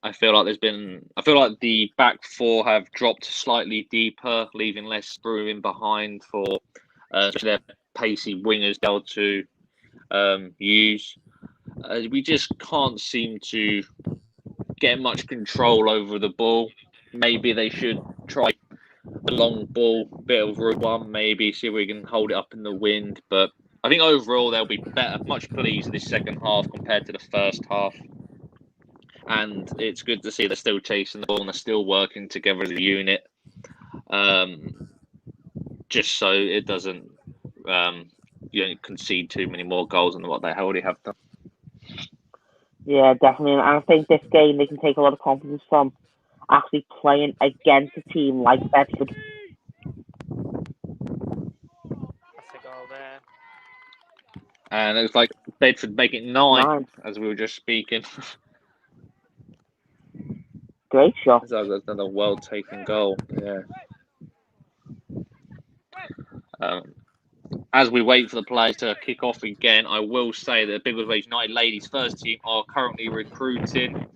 I feel like the back four have dropped slightly deeper, leaving less room behind for their pacey wingers to be able to use. We just can't seem to get much control over the ball. Maybe they should try the long ball, bit of route one, maybe see if we can hold it up in the wind. But I think overall they'll be much pleased this second half compared to the first half. And it's good to see they're still chasing the ball and they're still working together as a unit. just so it doesn't concede too many more goals than what they already have done. Yeah, definitely. And I think this game they can take a lot of confidence from actually playing against a team like Bedford. That's a goal there. And it was like Bedford make it 9, as we were just speaking. Great shot. That's another well-taken goal, yeah. As we wait for the players to kick off again, I will say that the Biggleswade United ladies first team are currently recruiting,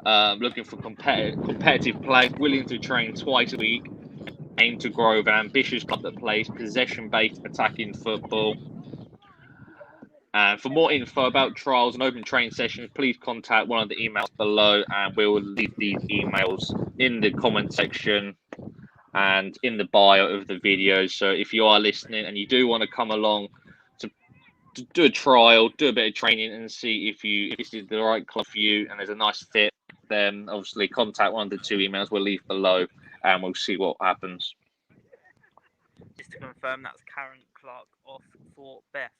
looking for competitive players, willing to train twice a week, aim to grow with an ambitious club that plays possession-based attacking football. And for more info about trials and open training sessions, please contact one of the emails below, and we will leave these emails in the comment section and in the bio of the videos. So if you are listening and you do want to come along to do a trial, do a bit of training, and see if this is the right club for you and there's a nice fit, then obviously contact one of the 2 emails we'll leave below, and we'll see what happens. Just to confirm, that's Karen Clark off for Beth.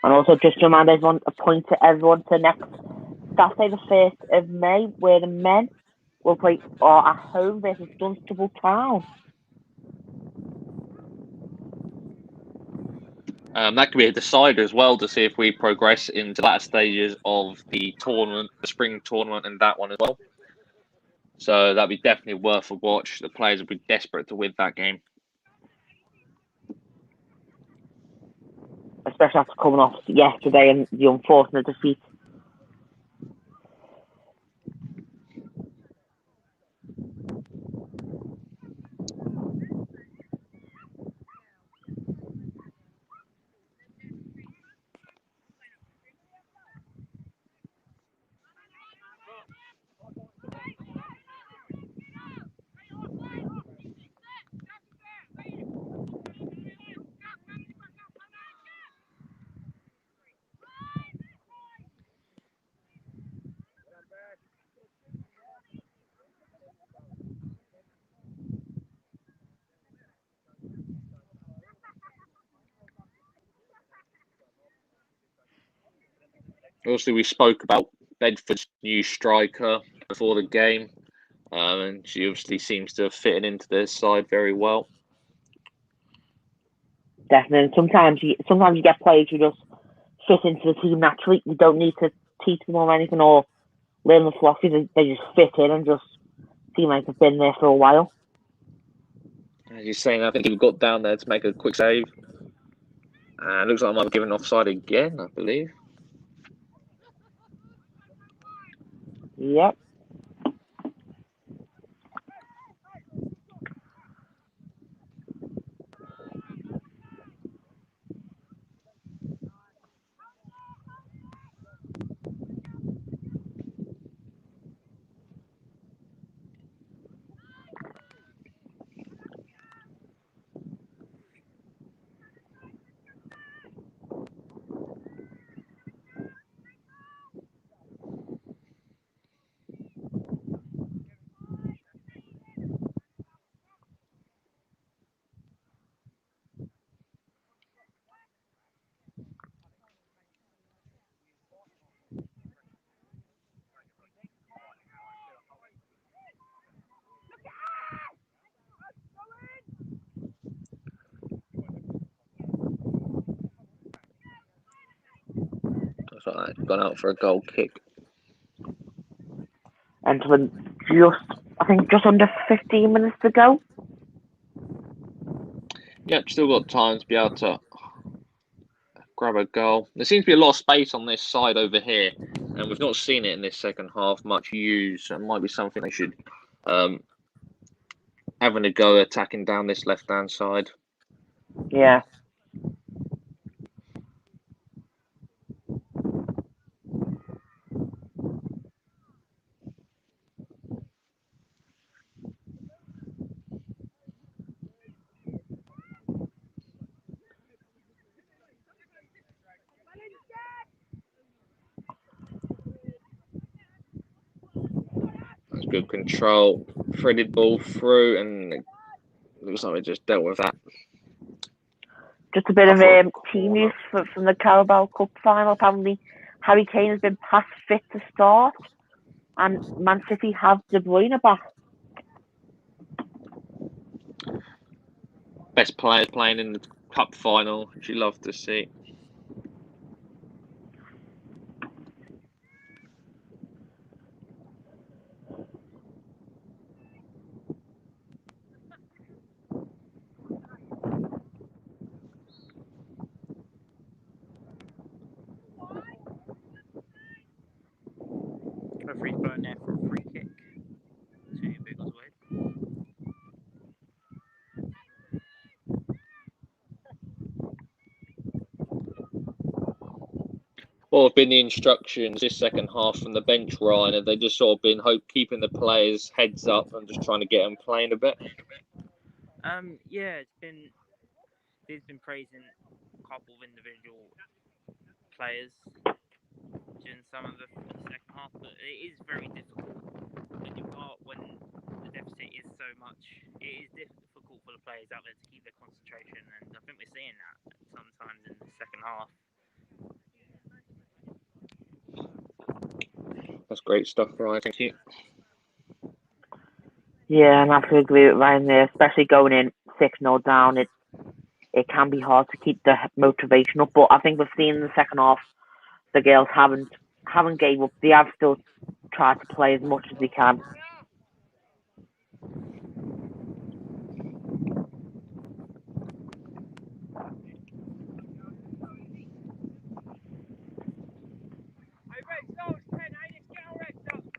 And also just to remind everyone, a point to everyone to next Saturday, the 1st of May, where the men will play at home versus Dunstable Town. That could be a decider as well to see if we progress into latter stages of the tournament, the spring tournament, and that one as well. So that'd be definitely worth a watch. The players will be desperate to win that game. Especially after coming off yesterday and the unfortunate defeat. Obviously, we spoke about Bedford's new striker before the game, and she obviously seems to have fitted into their side very well. Definitely. Sometimes you get players who just fit into the team naturally. You don't need to teach them or anything or learn the philosophy. They just fit in and just seem like they've been there for a while. As you're saying, I think he got down there to make a quick save. And it looks like I might have given offside again, I believe. Yep. Looks like I've gone out for a goal kick. And just under 15 minutes to go. Yep, still got time to be able to grab a goal. There seems to be a lot of space on this side over here, and we've not seen it in this second half much used. It might be something they should having a go attacking down this left-hand side. Yeah. good control. Threaded ball through, and it looks like we just dealt with that. Just a bit of team news from the Carabao Cup final. Apparently, Harry Kane has been past fit to start, and Man City have De Bruyne back. Best players playing in the cup final, which you love to see. Referee's blown there for a free kick to Biggleswade. What have been the instructions this second half from the bench, Ryan? Have they just sort of been keeping the players' heads up and just trying to get them playing a bit? Yeah, he's been praising a couple of individual players during some of the second half, but it is very difficult when the deficit is so much. It is difficult for the players out there to keep their concentration, and I think we're seeing that sometimes in the second half. That's great stuff, Ryan. Thank you. Yeah, and I have to agree with Ryan there, especially going in 6-0 down. It can be hard to keep the motivation up, but I think we've seen in the second half the girls haven't gave up. They have still tried to play as much as they can.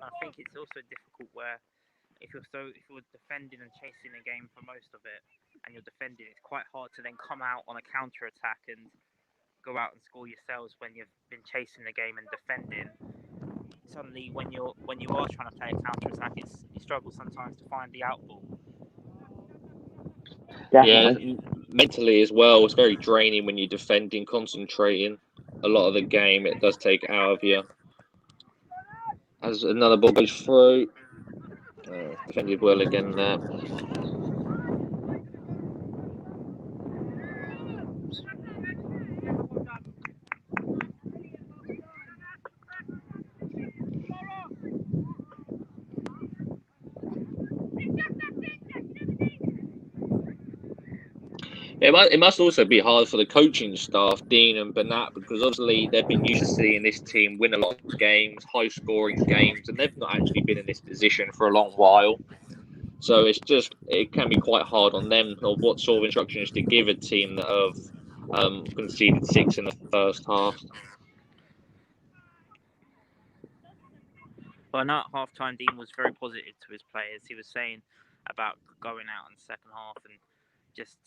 I think it's also difficult where if you're defending and chasing a game for most of it, and you're defending, it's quite hard to then come out on a counter attack and go out and score yourselves when you've been chasing the game and defending. Suddenly, when you are trying to play a counter attack, you struggle sometimes to find the outball. Definitely. Yeah, mentally as well, it's very draining when you're defending, concentrating. A lot of the game it does take out of you. As another ball goes through, defended well again there. It must also be hard for the coaching staff, Dean and Bernat, because obviously they've been used to seeing this team win a lot of games, high-scoring games, and they've not actually been in this position for a long while. So it can be quite hard on them of what sort of instructions to give a team that have conceded 6 in the first half. But at half-time, Dean was very positive to his players. He was saying about going out in the second half and just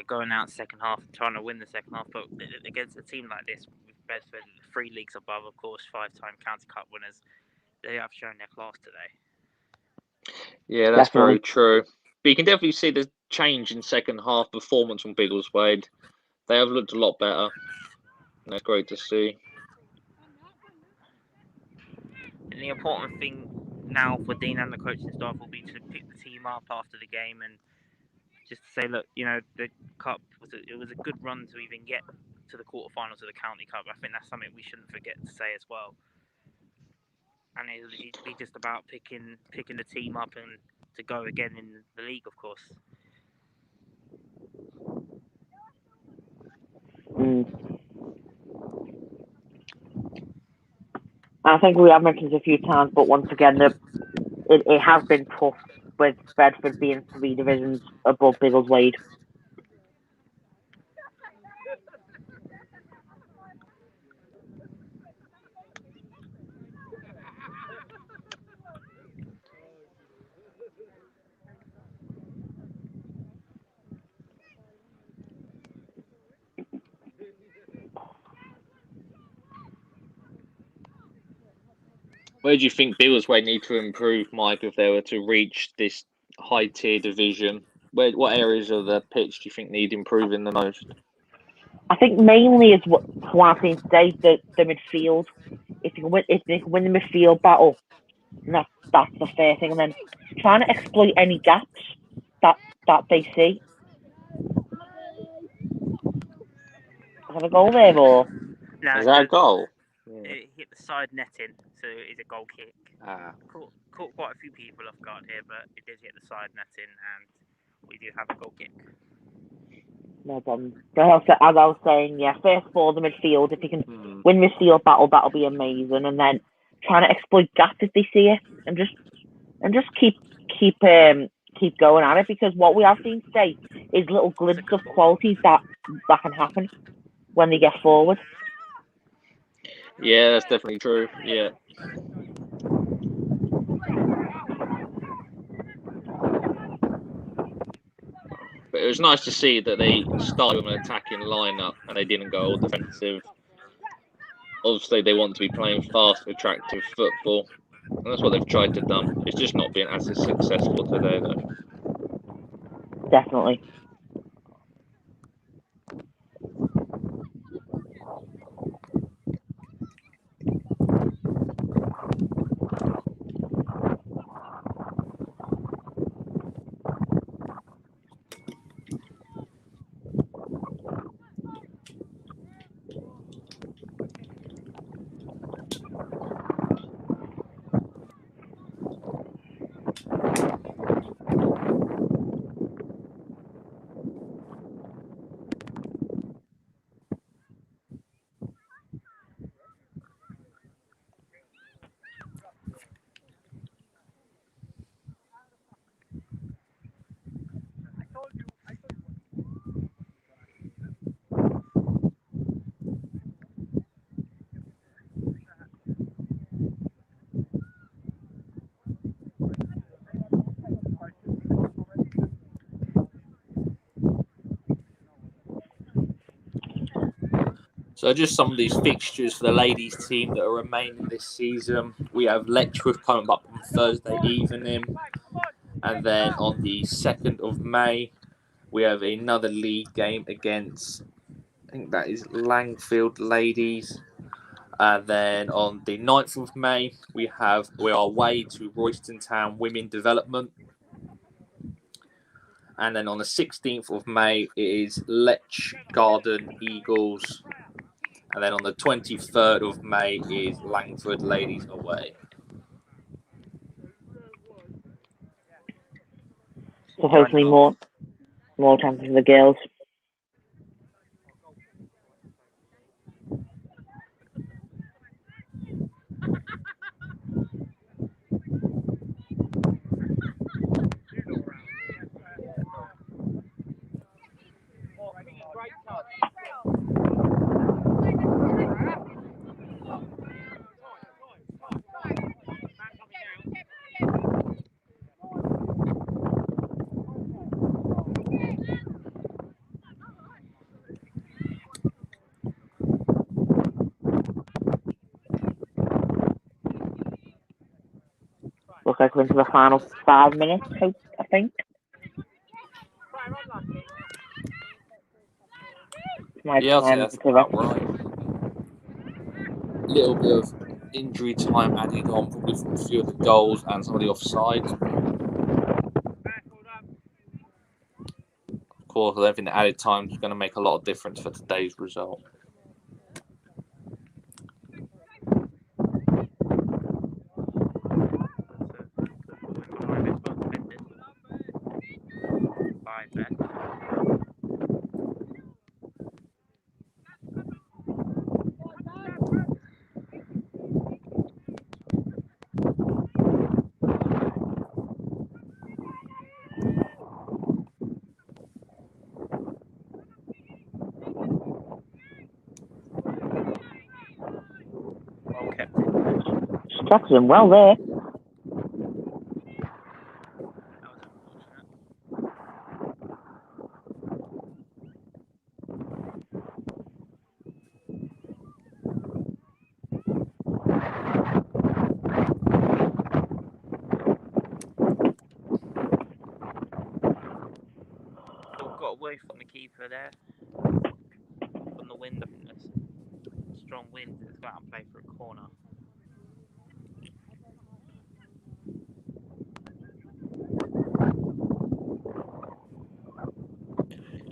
going out second half and trying to win the second half. But against a team like this, with Bedford, 3 leagues above, of course, 5-time County Cup winners, they have shown their class today. Yeah, that's very true. But you can definitely see the change in second half performance from Biggleswade. They have looked a lot better. And that's great to see. And the important thing now for Dean and the coaching staff will be to pick the team up after the game and just to say, look, the cup was a good run to even get to the quarterfinals of the County Cup. I think that's something we shouldn't forget to say as well. And it'd be just about picking the team up and to go again in the league, of course. I think we have mentioned it a few times, but once again, it has been tough with Bedford being 3 divisions above Biggleswade. Where do you think Biggleswade need to improve, Mike, if they were to reach this high-tier division? What areas of the pitch do you think need improving the most? I think mainly is what I've seen today, the midfield. If you can win the midfield battle, that's the fair thing. And then trying to exploit any gaps that they see. Is that a goal there or? No, Is that a goal? It hit the side netting, so it's a goal kick. Caught quite a few people off guard here, but it did hit the side netting, and we do have a goal kick. No problem. As I was saying, yeah, first for the midfield. If you can win midfield battle, that'll be amazing. And then trying to exploit gaps if they see it, and just keep going at it, because what we have seen today is little glimpses of quality that can happen when they get forward. Yeah, that's definitely true. Yeah. But it was nice to see that they started with an attacking lineup and they didn't go all defensive. Obviously, they want to be playing fast, attractive football, and that's what they've tried to do. It's just not been as successful today, though. Definitely. So just some of these fixtures for the ladies team that are remaining this season. We have Letchworth coming up on Thursday evening. And then on the 2nd of May, we have another league game against, I think that is Langfield Ladies. And then on the 9th of May, we are away to Royston Town Women Development. And then on the 16th of May, it is Lech Garden Eagles. And then on the 23rd of May is Langford Ladies away. So hopefully more chances for the girls. Looks like we're into the final 5 minutes, I think. Yeah, I think that's about right. A little bit of injury time added on, probably from a few of the goals and some of the offsides. Of course, I don't think the added time is going to make a lot of difference for today's result. Struck him well there. Got away from the keeper there. wind. I think there's strong wind. Let's go out and play for a corner.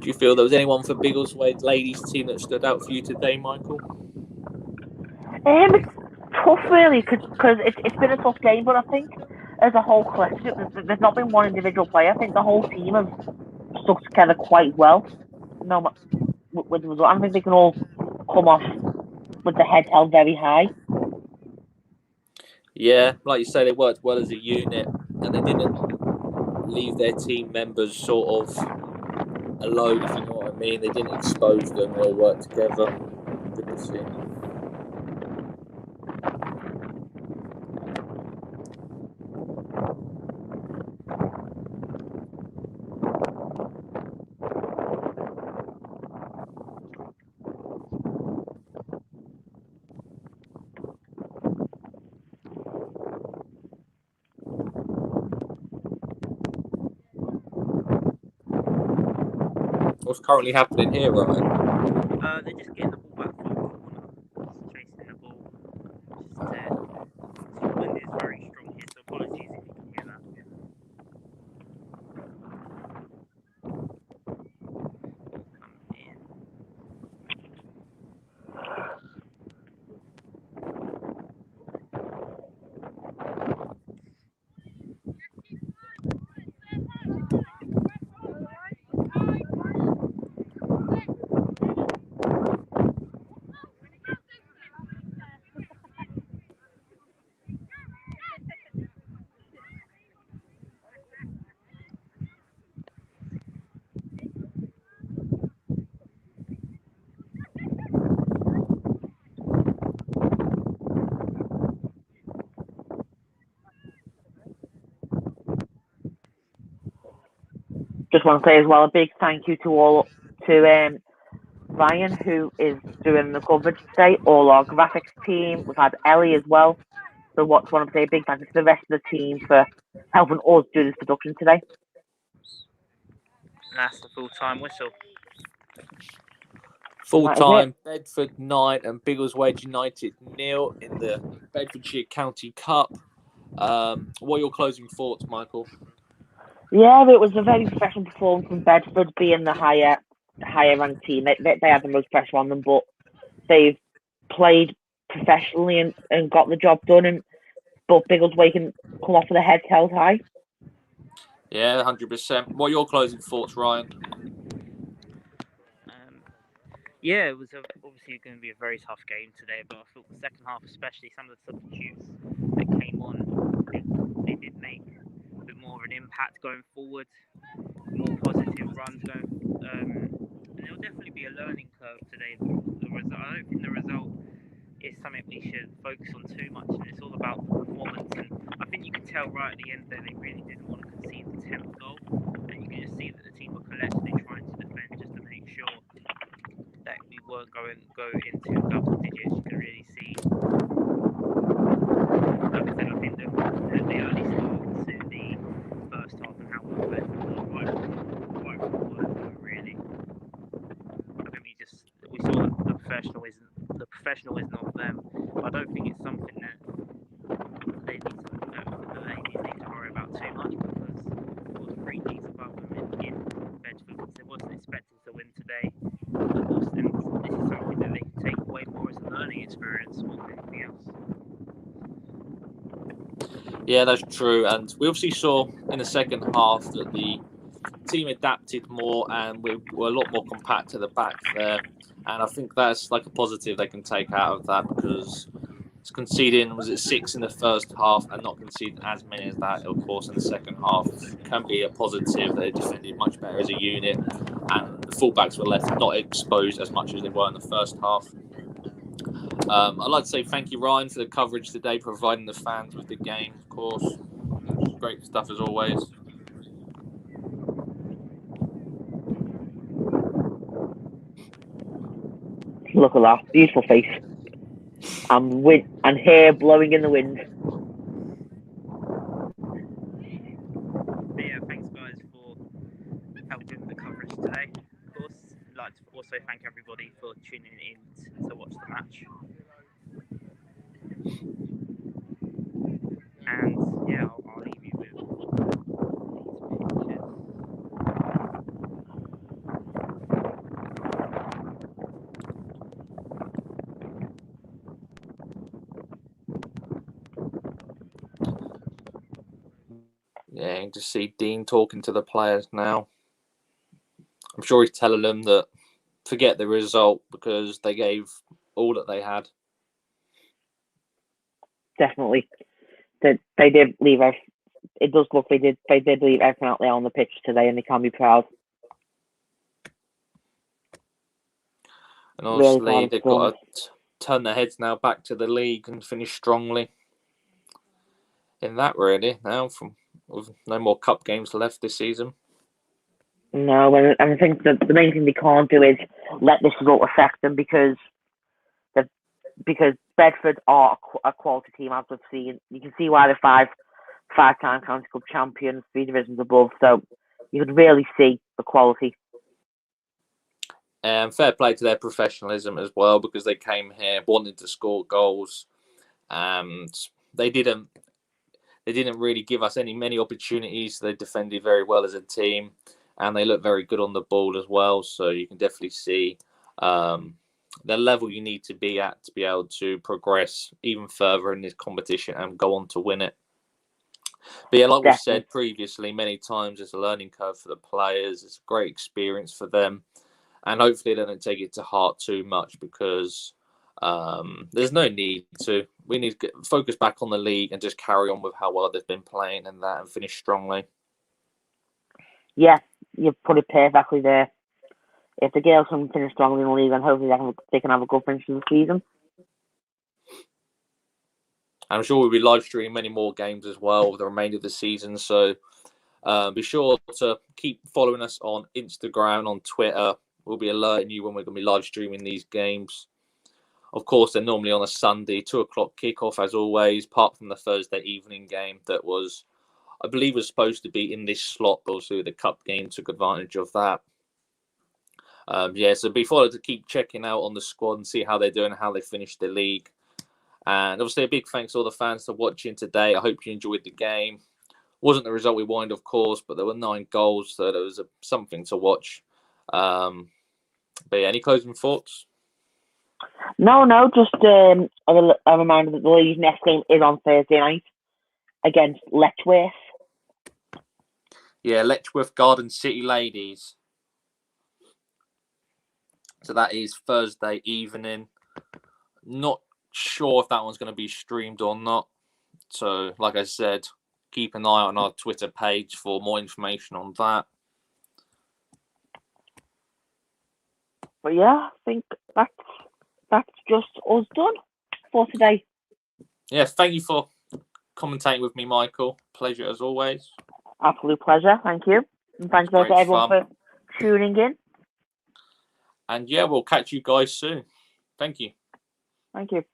Do you feel there was anyone for Biggleswade ladies team that stood out for you today, Michael? It's tough, really, because it's been a tough game, but I think as a whole collective, there's not been one individual player. I think the whole team have stuck together quite well. No, with the result, I think they can all come off with the head held very high. Yeah, like you say, they worked well as a unit, and they didn't leave their team members sort of alone, if you know what I mean. They didn't expose them. They all worked together. Good to see. What's currently happening here, Ryan? They're just getting the ball back from the corner, just chasing the ball. The wind is very strong here, so apologies if you can hear that. Come in. Just want to say as well a big thank you to Ryan, who is doing the coverage today, all our graphics team. We've had Ellie as well. So want to say a big thank you to the rest of the team for helping us do this production today. That's the full-time whistle. Full-time, Bedford 9 and Biggleswade United 0 in the Bedfordshire County Cup. What are your closing thoughts, Michael? Yeah, it was a very professional performance from Bedford, being the higher ranked team. They had the most pressure on them, but they've played professionally and got the job done. But Biggleswade can come off with their heads held high. Yeah, 100%. What are your closing thoughts, Ryan? Yeah, it was obviously going to be a very tough game today, but I thought the second half, especially some of the substitutes that came on, they did make a bit more of an impact going forward, more positive runs going, and there'll definitely be a learning curve today. The result, I don't think the result is something we should focus on too much, and it's all about the performance. And I think you could tell right at the end there they really didn't want to concede the 10th goal, and you can just see that the team were collectively trying to defend just to make sure that we weren't going to go into double digits. You can really see. Like I said, I think the early start to the first half and how we played right from the word really. I think we saw the professionalism of them. But I don't think it's something that the ladies need to worry about too much, because it was 3 leagues above them in Bedford. They wasn't expected to win today. And this is something that they can take away more as a learning experience more than anything else. Yeah, that's true. And we obviously saw in the second half that the team adapted more and we were a lot more compact at the back there. And I think that's like a positive they can take out of that, because it's conceding, was it 6 in the first half, and not conceding as many as that, of course, in the second half can be a positive. They defended much better as a unit, and the fullbacks were left not exposed as much as they were in the first half. I'd like to say thank you, Ryan, for the coverage today, providing the fans with the game, of course. Great stuff as always. Look at that beautiful face, and hair blowing in the wind. But yeah, thanks guys for helping the coverage today. Of course, I'd like to also also thank everybody for tuning in to watch the match. And yeah, I'll leave you with these pictures. Yeah, you can just see Dean talking to the players now. I'm sure he's telling them that forget the result because they gave all that they had. Definitely. They did leave it does look they did leave everything out there on the pitch today, and they can be proud. And obviously Really they've got to turn their heads now back to the league and finish strongly in that really now with no more cup games left this season. No, and I think that the main thing they can't do is let this result affect them because Bedford are a quality team, as we've seen. You can see why they're five-time county club champions, 3 divisions above. So you could really see the quality. And fair play to their professionalism as well, because they came here wanting to score goals, and they didn't really give us many opportunities. They defended very well as a team, and they look very good on the ball as well. So you can definitely see the level you need to be at to be able to progress even further in this competition and go on to win it. But yeah, like we've said previously many times, it's a learning curve for the players. It's a great experience for them. And hopefully they don't take it to heart too much, because there's no need to. We need to focus back on the league and just carry on with how well they've been playing and finish strongly. Yeah, you put it perfectly there. If the girls can finish strongly in the league, then hopefully they can have a good finish in the season. I'm sure we'll be live streaming many more games as well with the remainder of the season. So be sure to keep following us on Instagram, on Twitter. We'll be alerting you when we're going to be live streaming these games. Of course, they're normally on a Sunday, 2:00 kickoff as always, apart from the Thursday evening game that was, I believe, was supposed to be in this slot, but also the cup game took advantage of that. So be followed to keep checking out on the squad and see how they're doing and how they finished the league. And obviously a big thanks to all the fans for watching today. I hope you enjoyed the game. Wasn't the result we wanted, of course, but there were 9 goals, so there was something to watch. But yeah, any closing thoughts? No, just a reminder that the league's next game is on Thursday night against Letchworth. Yeah, Letchworth Garden City Ladies. So that is Thursday evening. Not sure if that one's going to be streamed or not. So, like I said, keep an eye on our Twitter page for more information on that. But yeah, I think that's just us done for today. Yeah, thank you for commentating with me, Michael. Pleasure as always. Absolute pleasure. Thank you. And thanks to everyone for tuning in. And yeah, we'll catch you guys soon. Thank you. Thank you.